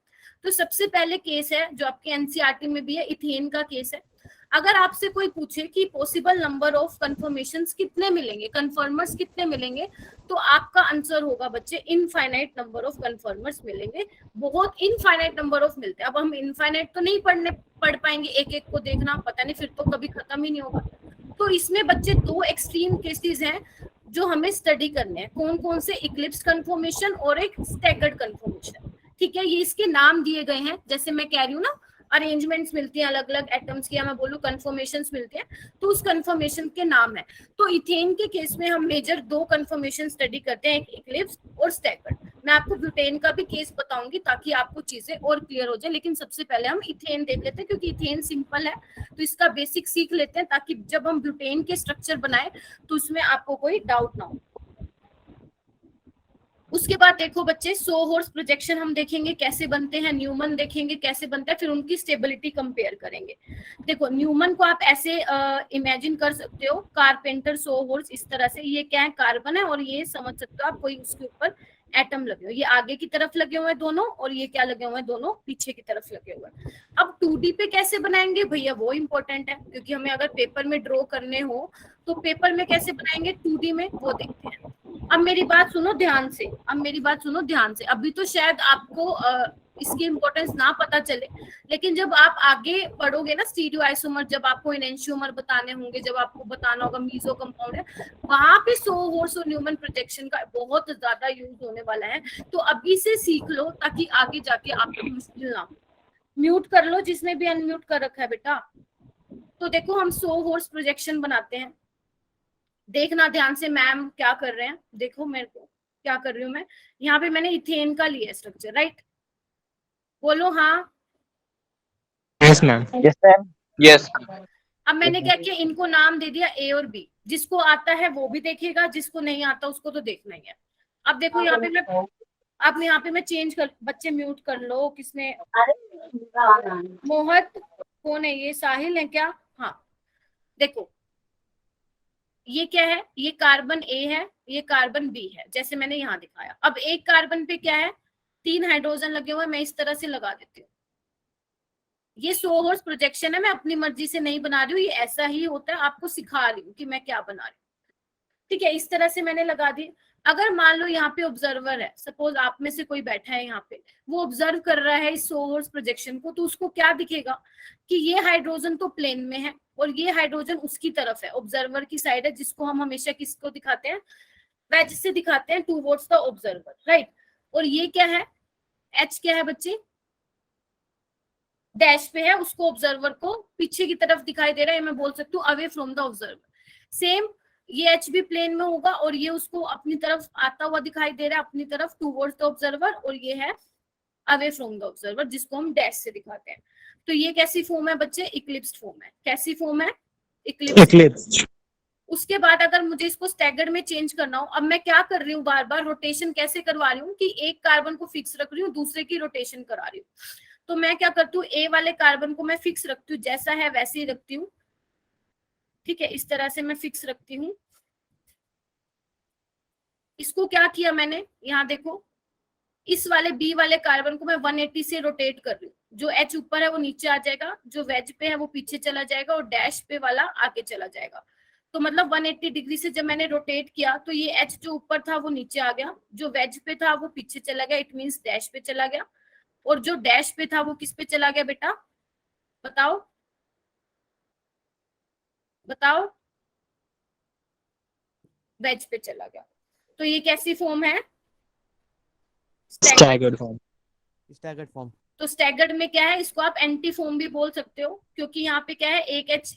तो सबसे पहले केस है जो आपके एनसीईआरटी में भी है, इथेन का केस है। अगर आपसे कोई पूछे कि पॉसिबल नंबर ऑफ कंफर्मेशंस कितने मिलेंगे, कंफर्मर्स कितने मिलेंगे, तो आपका आंसर होगा बच्चे इनफाइनाइट नंबर ऑफ कंफर्मर्स मिलेंगे। बहुत इनफाइनाइट नंबर ऑफ मिलते हैं। अब हम इनफाइनाइट तो नहीं पढ़ पाएंगे, एक एक को देखना, पता नहीं फिर तो कभी खत्म ही नहीं होगा। तो इसमें बच्चे दो एक्सट्रीम केसेस हैं जो हमें स्टडी करने हैं, कौन कौन से, इक्लिप्स कंफर्मेशन और एक स्टैगर्ड कंफर्मेशन। ठीक है, ये इसके नाम दिए गए हैं, जैसे मैं कह रही हूँ ना, अरेंजमेंट्स मिलती हैं अलग अलग एटम्स की, या मैं बोलूँ कंफर्मेशंस मिलती हैं, तो उस कंफर्मेशन के नाम है। तो इथेन के केस में हम मेजर दो कंफर्मेशन स्टडी करते हैं, एक इक्लिप्स और स्टैगर्ड। मैं आपको ब्यूटेन का भी केस बताऊंगी ताकि आपको चीजें और क्लियर हो जाए, लेकिन सबसे पहले हम इथेन देख लेते हैं, क्योंकि इथेन सिंपल है तो इसका बेसिक सीख लेते हैं, ताकि जब हम ब्यूटेन के स्ट्रक्चर बनाए तो उसमें आपको कोई डाउट ना हो। उसके बाद देखो बच्चे, सोहर्स प्रोजेक्शन हम देखेंगे कैसे बनते हैं, न्यूमन देखेंगे कैसे बनता है, फिर उनकी स्टेबिलिटी कंपेयर करेंगे। देखो न्यूमन को आप ऐसे इमेजिन कर सकते हो, कारपेंटर सोहर्स इस तरह से, ये क्या है, कार्बन है, और ये समझ सकते हो आप कोई उसके ऊपर एटम लगे हुए, ये आगे की तरफ लगे हुए हैं दोनों, और ये क्या लगे हुए हैं, दोनों पीछे की तरफ लगे हुए हैं। अब 2D पे कैसे बनाएंगे भैया, वो इंपॉर्टेंट है, क्योंकि हमें अगर पेपर में ड्रॉ करने हो तो पेपर में कैसे बनाएंगे 2D में, वो देखते हैं। अब मेरी बात सुनो ध्यान से, अब मेरी बात सुनो ध्यान से। अभी तो शायद आपको इसकी इंपॉर्टेंस ना पता चले, लेकिन जब आप आगे पढ़ोगे ना स्टीरियो आइसोमर, जब आपको एनेंशियोमर बताने होंगे, जब आपको बताना होगा मीजो कंपाउंड है, वहां पे सोहोर्स और न्यूमन प्रोजेक्शन का बहुत ज्यादा यूज होने वाला है। तो अभी से सीख लो ताकि आगे जाके आपको मुश्किल ना हो। म्यूट कर लो जिसने भी अनम्यूट कर रखा है बेटा। तो देखो हम सोहोर्स प्रोजेक्शन बनाते हैं, देखना ध्यान से मैम क्या कर रहे हैं। देखो मेरे को क्या कर रही हूँ मैं, यहाँ पे मैंने इथेन का लिया स्ट्रक्चर, राइट? बोलो हाँ। Yes, ma'am. Yes, ma'am. Yes अब मैंने क्या किया, इनको नाम दे दिया ए और बी। जिसको आता है वो भी देखेगा, जिसको नहीं आता उसको तो देखना ही है। अब देखो यहाँ पे मैं चेंज कर, बच्चे म्यूट कर लो। किसने, मोहत कौन है ये, साहिल है क्या? हाँ देखो ये क्या है, ये कार्बन ए है, ये कार्बन बी है, जैसे मैंने यहाँ दिखाया। अब एक कार्बन पे क्या है, 3 हाइड्रोजन लगे हुए, मैं इस तरह से लगा देती हूँ। ये सोहोर्स प्रोजेक्शन है, मैं अपनी मर्जी से नहीं बना रही हूँ, ये ऐसा ही होता है, आपको सिखा रही हूँ कि मैं क्या बना रही हूँ। ठीक है, इस तरह से मैंने लगा दी। अगर मान लो यहाँ पे ऑब्जर्वर है, सपोज आप में से कोई बैठा है यहाँ पे, वो ऑब्जर्व कर रहा है इस सोहोर्स प्रोजेक्शन को, तो उसको क्या दिखेगा कि ये हाइड्रोजन तो प्लेन में है और ये हाइड्रोजन उसकी तरफ है, ऑब्जर्वर की साइड है, जिसको हम हमेशा किसको दिखाते हैं, वेज से दिखाते हैं, टूवर्ड्स द ऑब्जर्वर, राइट? और ये क्या है, एच क्या है बच्चे, डैश पे है, उसको ऑब्जर्वर को पीछे की तरफ दिखाई दे रहा है, मैं बोल सकती हूँ away from the observer. Same ये एच भी प्लेन में होगा और ये उसको अपनी तरफ आता हुआ दिखाई दे रहा है, अपनी तरफ टूवर्ड्स द ऑब्जर्वर, और ये है अवे फ्रॉम द ऑब्जर्वर, जिसको हम डैश से दिखाते हैं। तो ये कैसी फॉर्म है बच्चे, इक्लिप्स्ड फॉर्म है। कैसी फॉर्म है, इक्लिप्स्ड। Eclipse. उसके बाद अगर मुझे इसको स्टैगर्ड में चेंज करना हो, अब मैं क्या कर रही हूँ, बार बार रोटेशन कैसे करवा रही हूँ कि एक कार्बन को फिक्स रख रही हूँ, दूसरे की रोटेशन करा रही हूँ। तो मैं क्या करती हूँ, ए वाले कार्बन को मैं फिक्स रखती हूँ, जैसा है वैसे ही रखती हूँ। ठीक है, इस तरह से मैं फिक्स रखती हूँ। इसको क्या किया मैंने, यहाँ देखो, इस वाले बी वाले कार्बन को मैं 180 से रोटेट कर रही हूँ। जो एच ऊपर है वो नीचे आ जाएगा, जो वेज पे है वो पीछे चला जाएगा, और डैश पे वाला आगे चला जाएगा। तो मतलब 180 डिग्री से जब मैंने रोटेट किया तो ये एच जो ऊपर था वो नीचे आ गया, जो वेज पे था वो पीछे चला गया, इट मीन्स डैश पे चला गया, और जो डैश पे था वो किस पे चला गया बेटा, बताओ बताओ, वेज पे चला गया। तो ये कैसी फॉर्म है, Staggered form. Staggered form. तो स्टैगर्ड में क्या है, इसको आप एंटी फॉर्म भी बोल सकते हो, क्योंकि यहाँ पे क्या है, एक एच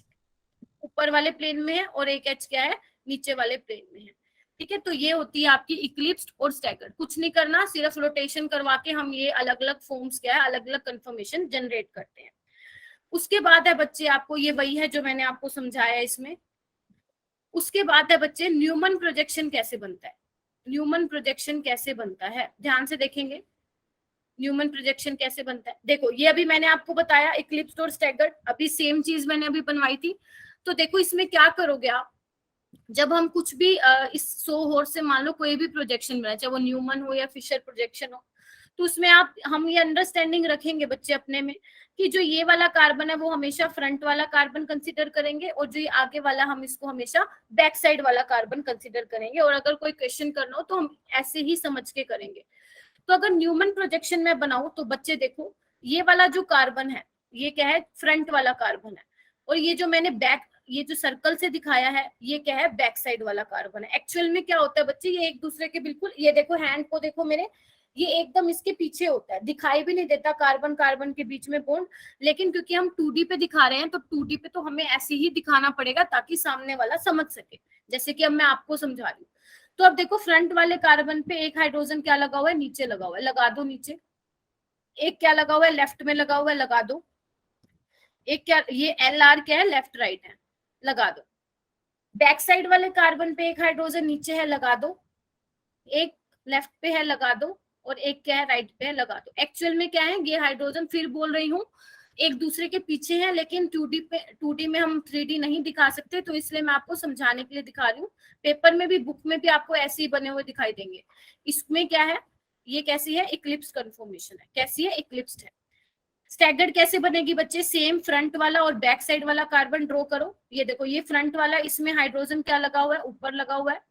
ऊपर वाले प्लेन में है और एक एच क्या है, नीचे वाले प्लेन में है। ठीक है, तो ये होती है आपकी इक्लिप्स्ड और स्टैगर्ड। कुछ नहीं करना, सिर्फ रोटेशन करवा के हम ये अलग अलग फॉर्म्स क्या है, अलग अलग कंफर्मेशन जनरेट करते हैं। उसके बाद है बच्चे आपको, ये वही है जो मैंने आपको समझाया इसमें। उसके बाद है बच्चे न्यूमन प्रोजेक्शन कैसे बनता है। न्यूमन प्रोजेक्शन कैसे बनता है, ध्यान से देखेंगे न्यूमन प्रोजेक्शन कैसे बनता है। देखो ये अभी मैंने आपको बताया इक्लिप्स्ड और स्टैगर्ड, अभी सेम चीज मैंने अभी बनवाई थी। तो देखो इसमें क्या करोगे आप, जब हम कुछ भी इस सोहोर्स से मान लो कोई भी प्रोजेक्शन बनाए, चाहे वो न्यूमन हो या फिशर प्रोजेक्शन हो, तो उसमें हम ये अंडरस्टैंडिंग रखेंगे बच्चे अपने में कि जो ये वाला कार्बन है वो हमेशा फ्रंट वाला कार्बन कंसीडर करेंगे, और जो ये आगे वाला हम इसको हमेशा बैक साइड वाला कार्बन कंसीडर करेंगे। और अगर कोई क्वेश्चन करना हो तो हम ऐसे ही समझ के करेंगे। तो अगर न्यूमन प्रोजेक्शन में बनाऊं तो बच्चे देखो, ये वाला जो कार्बन है ये क्या है, फ्रंट वाला कार्बन है, और ये जो मैंने बैक, ये जो सर्कल से दिखाया है ये क्या है, बैक साइड वाला कार्बन है। एक्चुअल में क्या होता है बच्चे, ये एक दूसरे के बिल्कुल, ये देखो हैंड को देखो मेरे, ये एकदम इसके पीछे होता है, दिखाई भी नहीं देता कार्बन कार्बन के बीच में बॉन्ड। लेकिन क्योंकि हम 2D पे दिखा रहे हैं तो 2D पे तो हमें ऐसे ही दिखाना पड़ेगा ताकि सामने वाला समझ सके, जैसे कि अब मैं आपको समझा रही हूँ। तो अब देखो फ्रंट वाले कार्बन पे एक हाइड्रोजन क्या लगा हुआ है, नीचे लगा हुआ है, लगा दो नीचे। एक क्या लगा हुआ है, लेफ्ट में लगा हुआ है, लगा दो। एक क्या, ये LR क्या है, लेफ्ट राइट है, लगा दो। बैक साइड वाले कार्बन पे एक हाइड्रोजन नीचे है, लगा दो। एक लेफ्ट पे है, लगा दो, और एक क्या है, राइट पे है, लगा दो। एक्चुअल में क्या है, ये हाइड्रोजन फिर बोल रही हूँ एक दूसरे के पीछे है, लेकिन 2D में हम 3D नहीं दिखा सकते, तो इसलिए मैं आपको समझाने के लिए दिखा रही हूँ। पेपर में भी, बुक में भी आपको ऐसे ही बने हुए दिखाई देंगे। इसमें क्या है, ये कैसी है, इक्लिप्स कन्फर्मेशन है। कैसी है, इक्लिप्स्ड है। स्टैगर्ड कैसे बनेगी बच्चे, सेम फ्रंट वाला और बैक साइड वाला कार्बन ड्रॉ करो। ये देखो ये फ्रंट वाला, इसमें हाइड्रोजन क्या लगा हुआ है, ऊपर लगा हुआ है।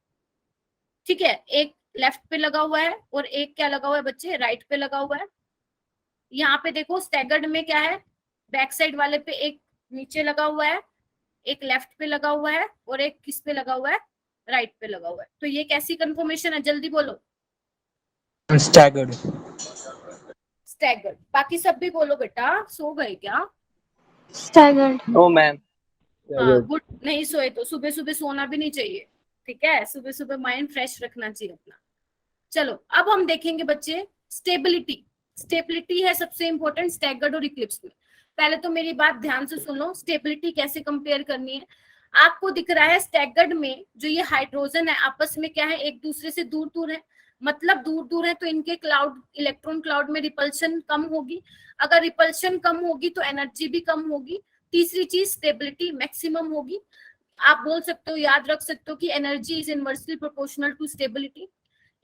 ठीक है, एक लेफ्ट पे लगा हुआ है और एक क्या लगा हुआ है बच्चे, राइट पे लगा हुआ है। यहाँ पे देखो स्टैगर्ड में क्या है, बैक साइड वाले पे एक नीचे लगा हुआ है, एक लेफ्ट पे लगा हुआ है और एक किस पे लगा हुआ है, राइट पे लगा हुआ है। तो ये कैसी कंफर्मेशन है, जल्दी बोलो। Staggered. स्टैगर्ड। बाकी सब भी बोलो बेटा, सो गए क्या? Staggered. No ma'am. हाँ गुड, नहीं सोए तो सुबह सुबह सोना भी नहीं चाहिए, ठीक है, सुबह सुबह माइंड फ्रेश रखना चाहिए अपना। चलो अब हम देखेंगे बच्चे स्टेबिलिटी। स्टेबिलिटी है सबसे इंपॉर्टेंट स्टैगर्ड और इक्लिप्स में। पहले तो मेरी बात ध्यान से सुन लो, स्टेबिलिटी कैसे कंपेयर करनी है। आपको दिख रहा है स्टैगर्ड में जो ये हाइड्रोजन है आपस में क्या है, एक दूसरे से दूर दूर है, मतलब दूर दूर है तो इनके क्लाउड, इलेक्ट्रॉन क्लाउड में रिपल्शन कम होगी। अगर रिपल्शन कम होगी तो एनर्जी भी कम होगी। तीसरी चीज स्टेबिलिटी मैक्सिमम होगी। आप बोल सकते हो, याद रख सकते हो कि energy is inversely proportional to stability.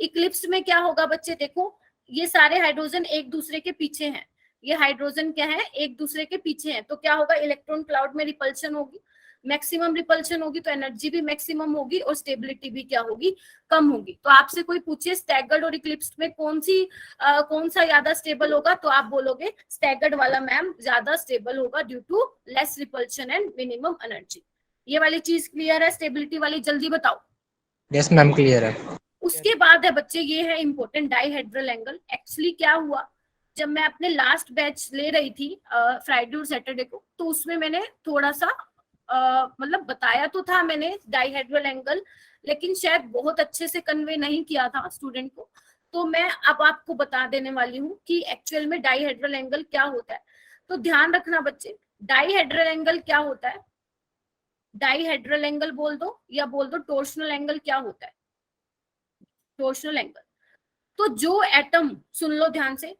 Eclipse में क्या होगा बच्चे, देखो ये सारे हाइड्रोजन एक दूसरे के पीछे हैं, ये हाइड्रोजन क्या है, एक दूसरे के पीछे हैं, तो क्या होगा, इलेक्ट्रॉन क्लाउड में रिपल्शन होगी, मैक्सिमम रिपल्शन होगी तो एनर्जी भी मैक्सिमम होगी और स्टेबिलिटी भी क्या होगी, कम होगी। तो आपसे कोई पूछे स्टैगर्ड और इक्लिप्स में कौन सा ज्यादा स्टेबल होगा, तो आप बोलोगे स्टैगर्ड वाला मैम ज्यादा स्टेबल होगा due to less repulsion and minimum energy. ये वाली चीज क्लियर है, स्टेबिलिटी वाली, जल्दी बताओ। Yes, ma'am, clear है. उसके बाद है बच्चे, ये है इंपॉर्टेंट डाइहेड्रल एंगल। एक्चुअली क्या हुआ, जब मैं अपने लास्ट बैच ले रही थी फ्राइडे और सैटरडे को, तो उसमें मैंने थोड़ा सा मतलब बताया तो था मैंने डाइहेड्रल एंगल, लेकिन शायद बहुत अच्छे से कन्वे नहीं किया था स्टूडेंट को। तो मैं अब आपको बता देने वाली हूँ कि एक्चुअल में डाइहेड्रल एंगल क्या होता है। तो ध्यान रखना बच्चे, डाइहेड्रल एंगल क्या होता है, डाइहेड्रल एंगल बोल दो या बोल दो टॉर्शनल एंगल क्या होता है। टॉर्शनल एंगल, तो जो एटम, सुन लो ध्यान से,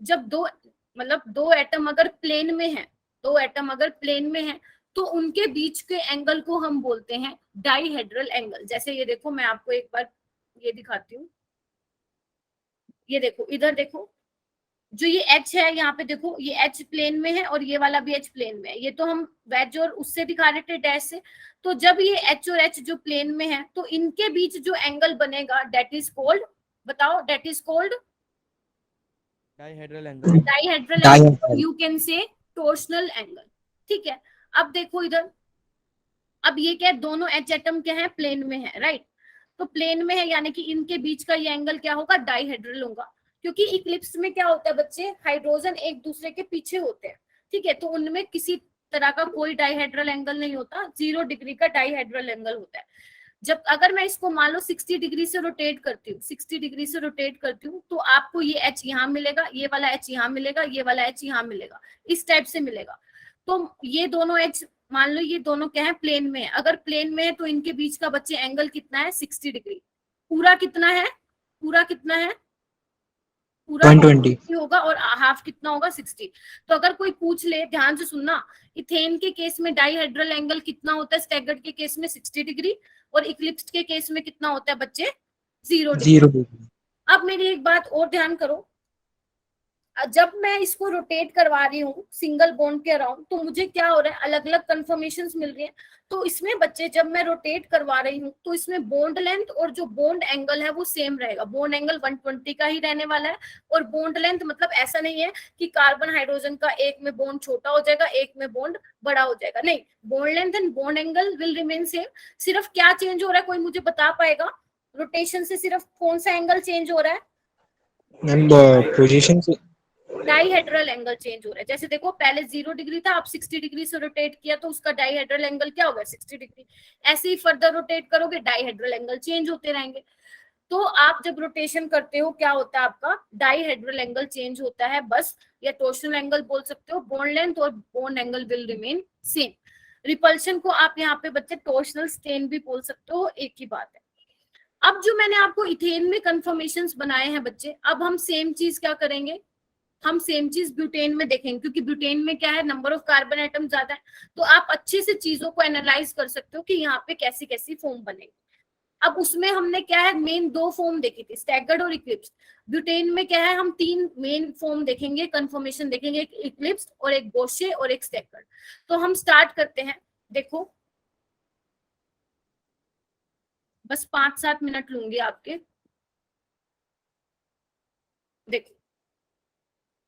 जब दो एटम अगर प्लेन में है, दो एटम अगर प्लेन में है तो उनके बीच के एंगल को हम बोलते हैं डाइहेड्रल एंगल। जैसे ये देखो, मैं आपको एक बार ये दिखाती हूँ, ये देखो, इधर देखो, जो ये H है यहाँ पे देखो, ये H प्लेन में है और ये वाला भी H प्लेन में है। ये तो हम वेज और उससे दिखा रहे थे डैश से। तो जब ये H और H जो प्लेन में है तो इनके बीच जो एंगल बनेगा दैट इज कॉल्ड, बताओ, that is called dihedral angle. Dihedral angle, you can say torsional angle. ठीक है, अब देखो इधर, अब ये क्या है, दोनों H एटम क्या है, प्लेन में है, राइट। तो प्लेन में है यानी कि इनके बीच का ये एंगल क्या होगा, डाइहेड्रल होगा। क्योंकि इक्लिप्स में क्या होता है बच्चे, हाइड्रोजन एक दूसरे के पीछे होते हैं, ठीक है, तो उनमें किसी तरह का कोई डाइहेड्रल एंगल नहीं होता, 0 डिग्री का डाइहेड्रल एंगल होता है। जब अगर मैं इसको मान लो 60 डिग्री से रोटेट करती हूँ, 60 डिग्री से रोटेट करती हूँ, तो आपको ये H यहाँ मिलेगा, ये वाला H यहाँ मिलेगा, ये वाला H यहाँ मिलेगा, इस टाइप से मिलेगा। तो ये दोनों H, मान लो ये दोनों क्या है, प्लेन में है। अगर प्लेन में है तो इनके बीच का बच्चे एंगल कितना है, 60 डिग्री। पूरा कितना है, पूरा कितना है, पूरा 120 होगा और हाफ कितना होगा, 60। तो अगर कोई पूछ ले, ध्यान से सुनना, इथेन के केस में डाइहेड्रल एंगल कितना होता है, स्टैगर्ड के केस में 60 डिग्री, और इक्लिप्स के केस में कितना होता है बच्चे, 0 डिग्री। 0 degree. अब मेरी एक बात और ध्यान करो, जब मैं इसको रोटेट करवा रही हूँ सिंगल बॉन्ड के अराउंड, तो मुझे क्या हो रहा है, अलग अलग कंफर्मेशंस मिल रही हैं। तो इसमें बच्चे जब मैं रोटेट करवा रही हूँ तो इसमें बॉन्ड लेंथ और जो बॉन्ड एंगल है वो सेम रहेगा। बॉन्ड एंगल 120 का ही रहने वाला है। और बॉन्ड लेंथ मतलब ऐसा नहीं है कि कार्बन हाइड्रोजन का एक में बॉन्ड छोटा हो जाएगा, एक में बॉन्ड बड़ा हो जाएगा, नहीं, bond length and bond angle will remain same. सिर्फ क्या चेंज हो रहा है, कोई मुझे बता पाएगा, रोटेशन से सिर्फ कौन सा एंगल चेंज हो रहा है, मैम पोजीशन से डाइहेड्रल एंगल चेंज हो रहा है। जैसे देखो, पहले 0 डिग्री था, अब 60 डिग्री से रोटेट किया तो उसका डाइहेड्रल एंगल क्या होगा, 60 डिग्री। ऐसे ही फर्दर रोटेट करोगे, डाइहेड्रल एंगल चेंज होते रहेंगे। तो आप जब रोटेशन करते हो क्या होता है, आपका डाइहेड्रल एंगल चेंज होता है बस, या टॉर्शनल एंगल बोल सकते हो। बॉन्ड लेंथ और bond angle will remain same. Repulsion को आप यहाँ पे बच्चे टॉर्शनल स्ट्रेन भी बोल सकते हो, एक ही बात है। अब जो मैंने आपको इथेन में कंफर्मेशंस बनाए हैं बच्चे, अब हम सेम चीज क्या करेंगे, हम सेम चीज ब्यूटेन में देखेंगे, क्योंकि ब्यूटेन में क्या है, नंबर ऑफ कार्बन एटम ज्यादा है। तो आप अच्छे से चीजों को एनालाइज कर सकते हो कि यहाँ पे कैसी कैसी फॉर्म बनेगी। अब उसमें हमने क्या है, मेन 2 फॉर्म देखी थी, स्टैगर्ड और इक्लिप्स। ब्यूटेन में क्या है, हम 3 मेन फॉर्म देखेंगे, कंफर्मेशन देखेंगे, एक इक्लिप्स और एक गौशे और एक स्टैगर्ड। तो हम स्टार्ट करते हैं। देखो बस 5-7 मिनट लूंगी आपके। देखो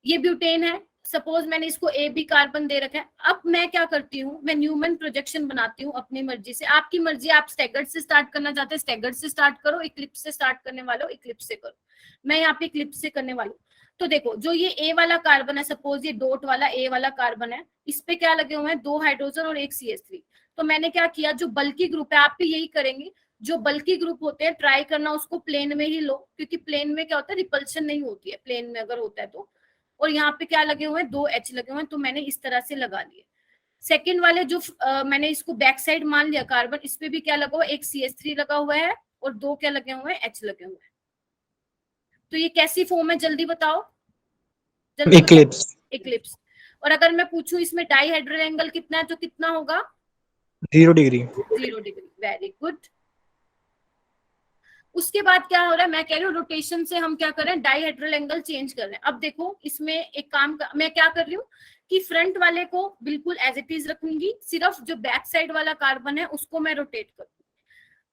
ये ब्यूटेन है, सपोज मैंने इसको ए बी कार्बन दे रखा है। अब मैं क्या करती हूँ, मैं न्यूमैन प्रोजेक्शन बनाती हूँ अपनी मर्जी से। आपकी मर्जी, आप स्टैगर्ड से स्टार्ट करना चाहते हैं स्टैगर्ड से स्टार्ट करो, इक्लिप्स से स्टार्ट करने वालों इक्लिप्स से करो। मैं यहाँ पे इक्लिप्स से करने वाली हूँ। तो देखो जो ये ए वाला कार्बन है, सपोज ये डॉट वाला ए वाला कार्बन है, इस पे क्या लगे हुए हैं, 2 हाइड्रोजन और 1 CH3। तो मैंने क्या किया, जो बल्कि ग्रुप है, आप भी यही करेंगे, जो बल्कि ग्रुप होते हैं ट्राई करना उसको प्लेन में ही लो, क्योंकि प्लेन में क्या होता है, रिपल्शन नहीं होती है प्लेन में अगर होता है तो। और यहाँ पे क्या लगे हुए हैं, 2 H लगे हुए हैं, तो मैंने इस तरह से लगा लिए। सेकेंड वाले जो मैंने इसको बैक साइड मान लिया कार्बन, इस पे भी क्या लगा हुआ है, 1 CH3 लगा हुआ है और 2 क्या लगे हुए हैं, H लगे हुए हैं। तो ये कैसी फॉर्म है, जल्दी बताओ, जल्दी बताओ। इक्लिप्स। इक्लिप्स। और अगर मैं पूछूं इसमें डाइहेड्रल एंगल कितना है, तो कितना होगा, 0 डिग्री। 0 डिग्री। Very good. उसके बाद क्या हो रहा है, मैं कह रही हूँ रोटेशन से हम क्या कर रहे हैं, डाइहेड्रल एंगल चेंज कर रहे हैं। अब देखो इसमें एक काम मैं क्या कर रही हूँ कि फ्रंट वाले को बिल्कुल एज इट इज रखूंगी, सिर्फ जो बैक साइड वाला कार्बन है उसको मैं रोटेट करूंगी।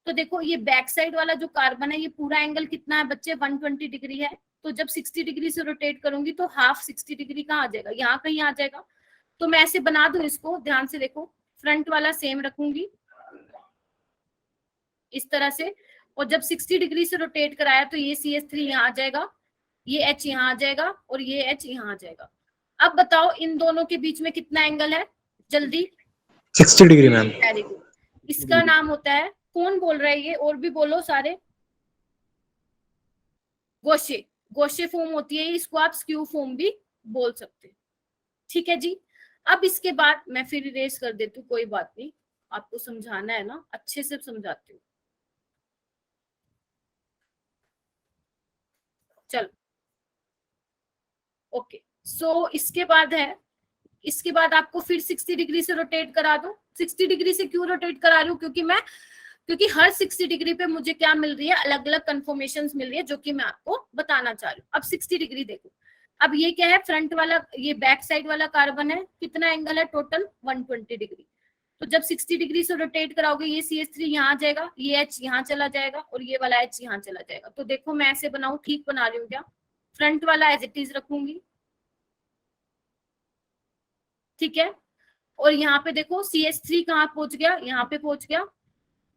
तो देखो ये बैक साइड वाला जो कार्बन है, ये पूरा एंगल कितना है बच्चे, 120 डिग्री है। तो जब 60 डिग्री से रोटेट करूंगी तो हाफ 60 डिग्री कहाँ आ जाएगा, यहाँ कहीं आ जाएगा। तो मैं ऐसे बना दूं इसको, ध्यान से देखो, फ्रंट वाला सेम रखूंगी इस तरह से, और जब 60 डिग्री से रोटेट कराया तो ये CH3 यहाँ आ जाएगा, ये H यहाँ आ जाएगा और ये H यहाँ आ जाएगा। अब बताओ इन दोनों के बीच में कितना एंगल है, जल्दी। 60 डिग्री मैम। Very good. इसका नाम होता है, कौन बोल रहा है ये, और भी बोलो सारे, गोशे। गोशे फॉर्म होती है, इसको आप स्क्यू फॉर्म भी बोल सकते हैं। ठीक है जी। अब इसके बाद मैं फिर इरेज कर देती हूँ, कोई बात नहीं, आपको समझाना है ना, अच्छे से समझाती हूँ। चलो ओके। सो इसके बाद है, इसके बाद आपको फिर 60 डिग्री से रोटेट करा दो। 60 डिग्री से क्यों रोटेट करा रही हूँ, क्योंकि हर 60 डिग्री पे मुझे क्या मिल रही है, अलग अलग कंफर्मेशन मिल रही है, जो कि मैं आपको बताना चाह रही हूँ। अब 60 डिग्री देखो, अब ये क्या है, फ्रंट वाला, ये बैक साइड वाला कार्बन है, कितना एंगल है टोटल, 120 डिग्री। तो जब 60 डिग्री से रोटेट कराओगे, ये CH3 यहाँ आ जाएगा, ये H यहाँ चला जाएगा और ये वाला H यहाँ चला जाएगा। तो देखो मैं ऐसे बनाऊं, ठीक बना रही हूँ क्या, फ्रंट वाला एज इट इज रखूंगी, ठीक है। और यहाँ पे देखो CH3 कहाँ पहुंच गया, यहाँ पे पहुंच गया,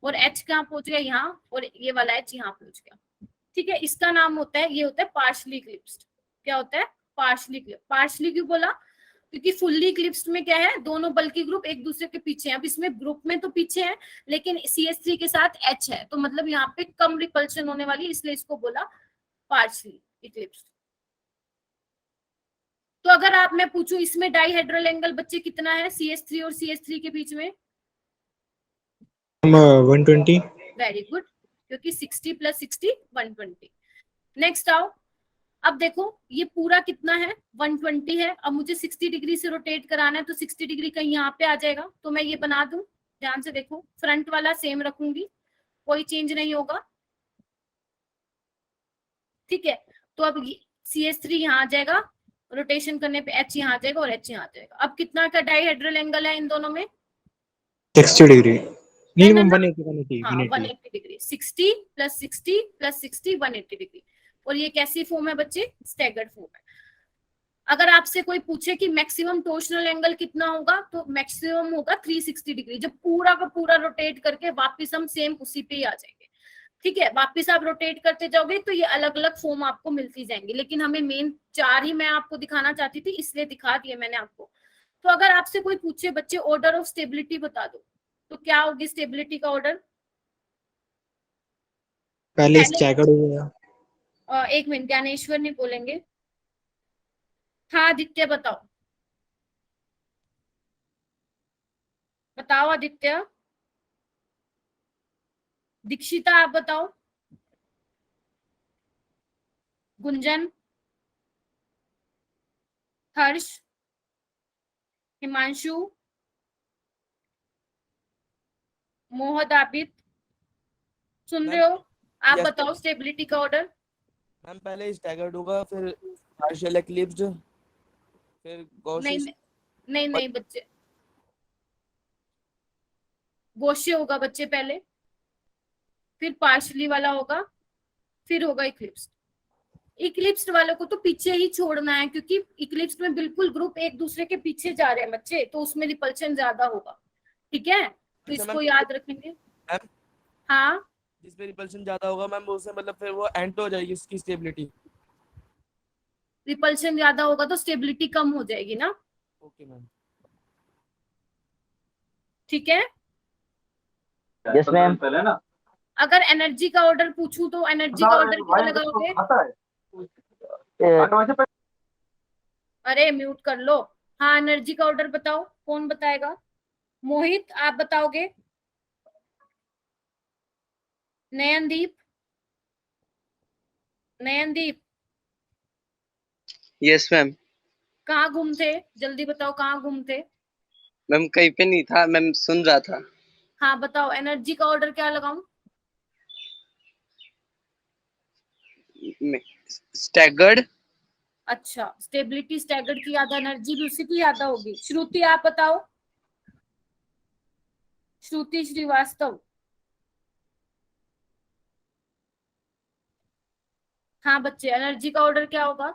और H कहाँ पहुंच गया, यहाँ, और ये वाला H यहाँ पहुंच गया। ठीक है, इसका नाम होता है, ये होता है पार्शली इक्लिप्स्ड। क्या होता है, पार्शली इक्लिप्स्ड। पार्शली क्यों बोला, क्योंकि फुल्ली इक्लिप्स्ड में क्या है, दोनों बल्कि ग्रुप एक दूसरे के पीछे हैं। अब इसमें ग्रुप में तो पीछे है, लेकिन CH3 के साथ H है, तो मतलब यहाँ पे कम रिपल्शन होने वाली, इसलिए इसको बोला पार्शली इक्लिप्स्ड। तो अगर आप, मैं पूछूं इसमें डाइहेड्रल एंगल बच्चे कितना है, CH3 और CH3 के बीच में, 120। वेरी गुड, क्योंकि 60 + 60 120। नेक्स्ट आओ, अब देखो ये पूरा कितना है, 120 है। अब मुझे 60 डिग्री से रोटेट कराना है, तो 60 डिग्री कहीं यहाँ पे आ जाएगा। तो मैं ये बना दूं, ध्यान से देखो, फ्रंट वाला सेम रखूंगी, कोई चेंज नहीं होगा, ठीक है। तो अब CH3 यहाँ आ जाएगा, रोटेशन करने पे H यहाँ आ जाएगा और H यहाँ आ जाएगा। अब कितना का डाइहेड्रल एंगल है इन दोनों में, 60 डिग्री। नहीं ना, मैम, ना, 180 हाँ 180 डिग्री, 60 + 60 + 60 180 डिग्री। और ये कैसी फॉर्म है बच्चे, स्टैगर्ड फॉर्म है। अगर आपसे कोई पूछे कि मैक्सिमम टोर्शनल एंगल कितना होगा, तो मैक्सिमम होगा 360 डिग्री, जब पूरा का पूरा रोटेट करके वापस हम सेम उसी पे ही आ जाएंगे। ठीक है, वापस आप रोटेट करते जाओगे तो ये अलग अलग फॉर्म आपको मिलती जाएंगी, लेकिन हमें मेन 4 ही मैं आपको दिखाना चाहती थी, इसलिए दिखा दिए मैंने आपको। तो अगर आपसे कोई पूछे बच्चे ऑर्डर ऑफ स्टेबिलिटी बता दो, तो क्या होगी स्टेबिलिटी का ऑर्डर, पहले स्टैगर्ड हो गया। एक मिनट, ज्ञानेश्वर नहीं बोलेंगे, हाँ आदित्य बताओ, बताओ आदित्य, दीक्षिता आप बताओ, गुंजन, हर्ष, हिमांशु, मोहद, आबिद, सुन रहे हो, आप yes, बताओ स्टेबिलिटी का ऑर्डर। मैम पहले स्टैगर्ड होगा, फिर पार्शियल इक्लिप्स्ड, फिर नहीं गॉसियस। नहीं नहीं बच्चे, गॉसिय होगा बच्चे पहले, फिर पार्शली वाला होगा, फिर होगा इक्लिप्स। इक्लिप्स वालों को तो पीछे ही छोड़ना है, क्योंकि इक्लिप्स में बिल्कुल ग्रुप एक दूसरे के पीछे जा रहे हैं बच्चे, तो उसमें रिपल्शन ज्यादा होगा। ठीक है, तो अच्छा, इसको मैम, याद रखेंगे। मैम, हाँ, जिसमें रिपल्शन ज्यादा होगा मैम उससे मतलब फिर वो एंड हो जाएगी इसकी स्टेबिलिटी। रिपल्शन ज्यादा होगा तो स्टेबिलिटी कम हो जाएगी ना। Okay ma'am. ठीक है, यस मैम। अगर एनर्जी का ऑर्डर पूछूं तो एनर्जी का ऑर्डर क्या लगाओगे? अरे म्यूट कर लो। हाँ, एनर्जी का ऑर्डर बताओ, कौन बताएगा? मोहित आप बताओगे? Nayandeep, Nayandeep yes ma'am. कहाँ गुम थे? जल्दी बताओ कहाँ गुम थे। मैम कहीं पे नहीं था, मैम सुन रहा था। हाँ बताओ, एनर्जी का ऑर्डर क्या लगाऊं? स्टैगर्ड। अच्छा, स्टेबिलिटी स्टैगर्ड की ज्यादा, एनर्जी भी उसी की ज्यादा होगी। श्रुति आप बताओ, श्रुति श्रीवास्तव। हाँ बच्चे, एनर्जी का ऑर्डर क्या होगा?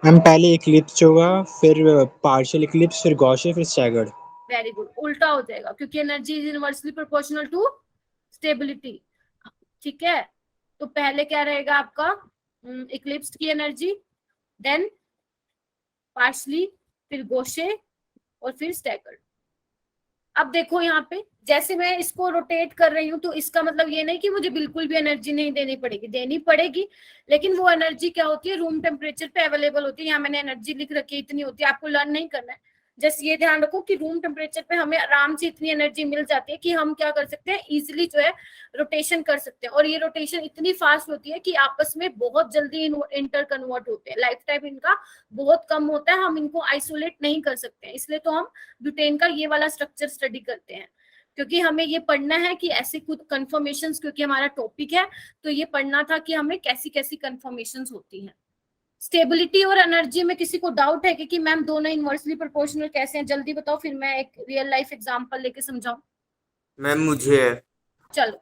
मैम पहले इक्लिप्स होगा, फिर पार्शियल इक्लिप्स, फिर गॉसियन, फिर स्टैगर्ड। वेरी गुड, उल्टा हो जाएगा क्योंकि energy is inversely proportional to stability. ठीक है, तो पहले क्या रहेगा आपका? इक्लिप्स की एनर्जी, देन पार्शली, फिर गोशे और फिर स्टैगर्ड। अब देखो यहाँ पे जैसे मैं इसको रोटेट कर रही हूँ, तो इसका मतलब ये नहीं कि मुझे बिल्कुल भी एनर्जी नहीं देनी पड़ेगी, देनी पड़ेगी, लेकिन वो एनर्जी क्या होती है? रूम टेम्परेचर पे अवेलेबल होती है। यहाँ मैंने एनर्जी लिख रखी है, इतनी होती है, आपको लर्न नहीं करना है। जस्ट ये ध्यान रखो कि रूम टेम्परेचर पे हमें आराम से इतनी एनर्जी मिल जाती है कि हम क्या कर सकते हैं, इजिली जो है रोटेशन कर सकते हैं। और ये रोटेशन इतनी फास्ट होती है कि आपस में बहुत जल्दी इंटर कन्वर्ट होते हैं, लाइफ टाइम इनका बहुत कम होता है, हम इनको आइसोलेट नहीं कर सकते हैं। इसलिए तो हम ब्यूटेन का ये वाला स्ट्रक्चर स्टडी करते हैं, क्योंकि हमें ये पढ़ना है कि ऐसे कुछ कन्फर्मेशंस, क्योंकि हमारा टॉपिक है, तो ये पढ़ना था कि हमें कैसी कैसी कन्फर्मेशंस होती हैं। स्टेबिलिटी और एनर्जी में किसी को डाउट है कि मैम दोनों इनवर्सली प्रोपोर्शनल कैसे हैं? जल्दी बताओ, फिर मैं एक रियल लाइफ एग्जांपल लेके समझाऊं। मैम मुझे है। चलो,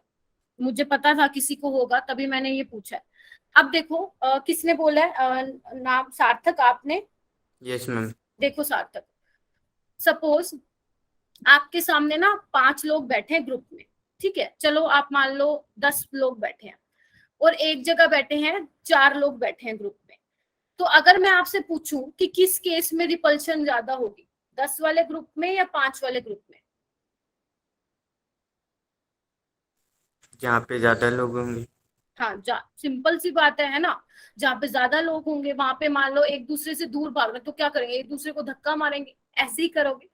मुझे पता था किसी को होगा, तभी मैंने ये पूछा है। अब देखो किसने बोला है नाम? सार्थक आपने? Yes ma'am. देखो सार्थक, सपोज आपके सामने ना 5 लोग बैठे हैं ग्रुप में, ठीक है, चलो आप मान लो 10 लोग बैठे हैं, और एक जगह बैठे हैं 4 लोग बैठे हैं ग्रुप में। तो अगर मैं आपसे पूछूं कि किस केस में रिपल्शन ज्यादा होगी, 10 वाले ग्रुप में या 5 वाले ग्रुप में? जहाँ पे ज्यादा लोग होंगे। हाँ, सिंपल सी बात है ना। जहाँ पे ज्यादा लोग होंगे वहां पे मान लो एक दूसरे से दूर भाग रहे, तो क्या करेंगे? एक दूसरे को धक्का मारेंगे, ऐसे ही करोगे।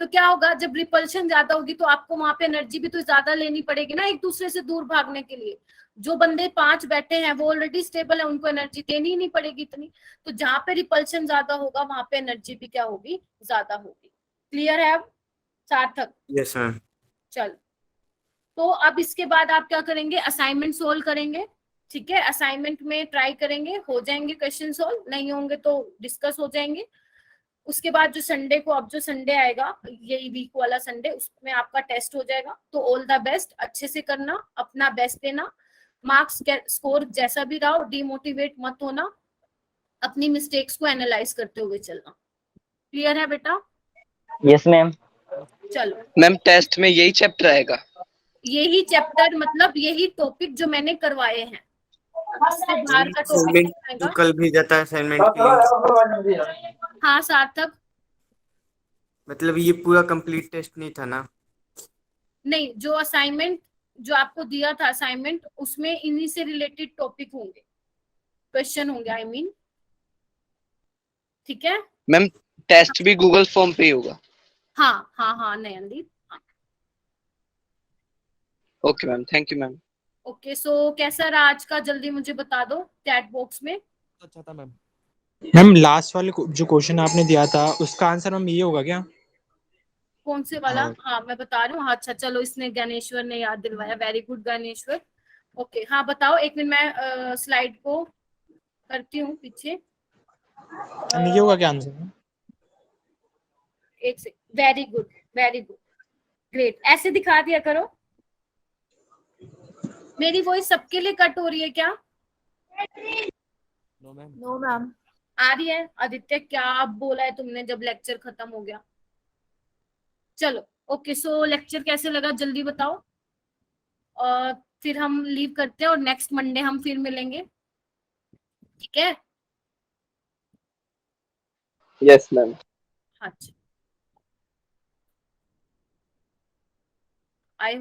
तो क्या होगा, जब रिपल्शन ज्यादा होगी तो आपको वहां पे एनर्जी भी तो ज्यादा लेनी पड़ेगी ना एक दूसरे से दूर भागने के लिए। जो बंदे 5 बैठे हैं वो ऑलरेडी स्टेबल है, उनको एनर्जी देनी ही नहीं पड़ेगी इतनी। तो जहां पे रिपल्शन ज्यादा होगा वहां पे एनर्जी भी क्या होगी? ज्यादा होगी। क्लियर है अब सार्थक? Yes ma'am. चल, तो अब इसके बाद आप क्या करेंगे? असाइनमेंट सोल्व करेंगे। ठीक है, असाइनमेंट में ट्राई करेंगे, हो जाएंगे क्वेश्चन सोल्व, नहीं होंगे तो डिस्कस हो जाएंगे। उसके बाद जो संडे को, अब जो संडे आएगा यही वीक वाला संडे, उसमें आपका टेस्ट हो जाएगा। तो ऑल द बेस्ट, अच्छे से करना, अपना बेस्ट देना, मार्क्स स्कोर जैसा भी रहा, डिमोटिवेट मत होना, अपनी मिस्टेक्स को एनालाइज करते हुए चलना। क्लियर है बेटा? Yes ma'am. चलो, मैम टेस्ट में यही चैप्टर आएगा? यही चैप्टर मतलब यही टॉपिक जो मैंने करवाए हैं, इससे बाहर का टॉपिक नहीं जो आएगा। कल भेजा था असाइनमेंट के लिए, हाँ सार्थक, मतलब ये पूरा कंप्लीट टेस्ट नहीं था ना? नहीं, जो असाइनमेंट जो आपको दिया था असाइनमेंट, उसमें इन्हीं से रिलेटेड टॉपिक होंगे, क्वेश्चन होंगे, आई मीन। ठीक है मैम टेस्ट भी गूगल फॉर्म पे ही होगा? हाँ हाँ हाँ Nayandeep, okay ma'am, thank you ma'am. Okay. So कैसा रहा आज का, जल्दी मुझे बता दो चैट बॉक्स में। अच्छा था मैम। मैम लास्ट वाले जो क्वेश्चन आपने दिया था उसका आंसर मैम ये होगा क्या? कौन से वाला? हाँ। हाँ मैं बता रही हूँ। हाँ, अच्छा चलो, इसने ज्ञानेश्वर ने याद दिलवाया, वेरी गुड ज्ञानेश्वर। ओके, हाँ बताओ, एक मिनट मैं स्लाइड को करती हूँ पीछे। मैम ये होगा क्या आंसर? एक से, very good, very good, great. ऐसे दिखा दिया करो। मेरी वॉइस सबके लिए कट हो रही है क्या? No ma'am. No ma'am. आ रही है? आदित्य क्या अब बोला है तुमने जब लेक्चर खत्म हो गया? चलो ओके, सो लेक्चर कैसे लगा जल्दी बताओ, और फिर हम लीव करते हैं और नेक्स्ट मंडे हम फिर मिलेंगे, ठीक है? Yes ma'am. अच्छा, आई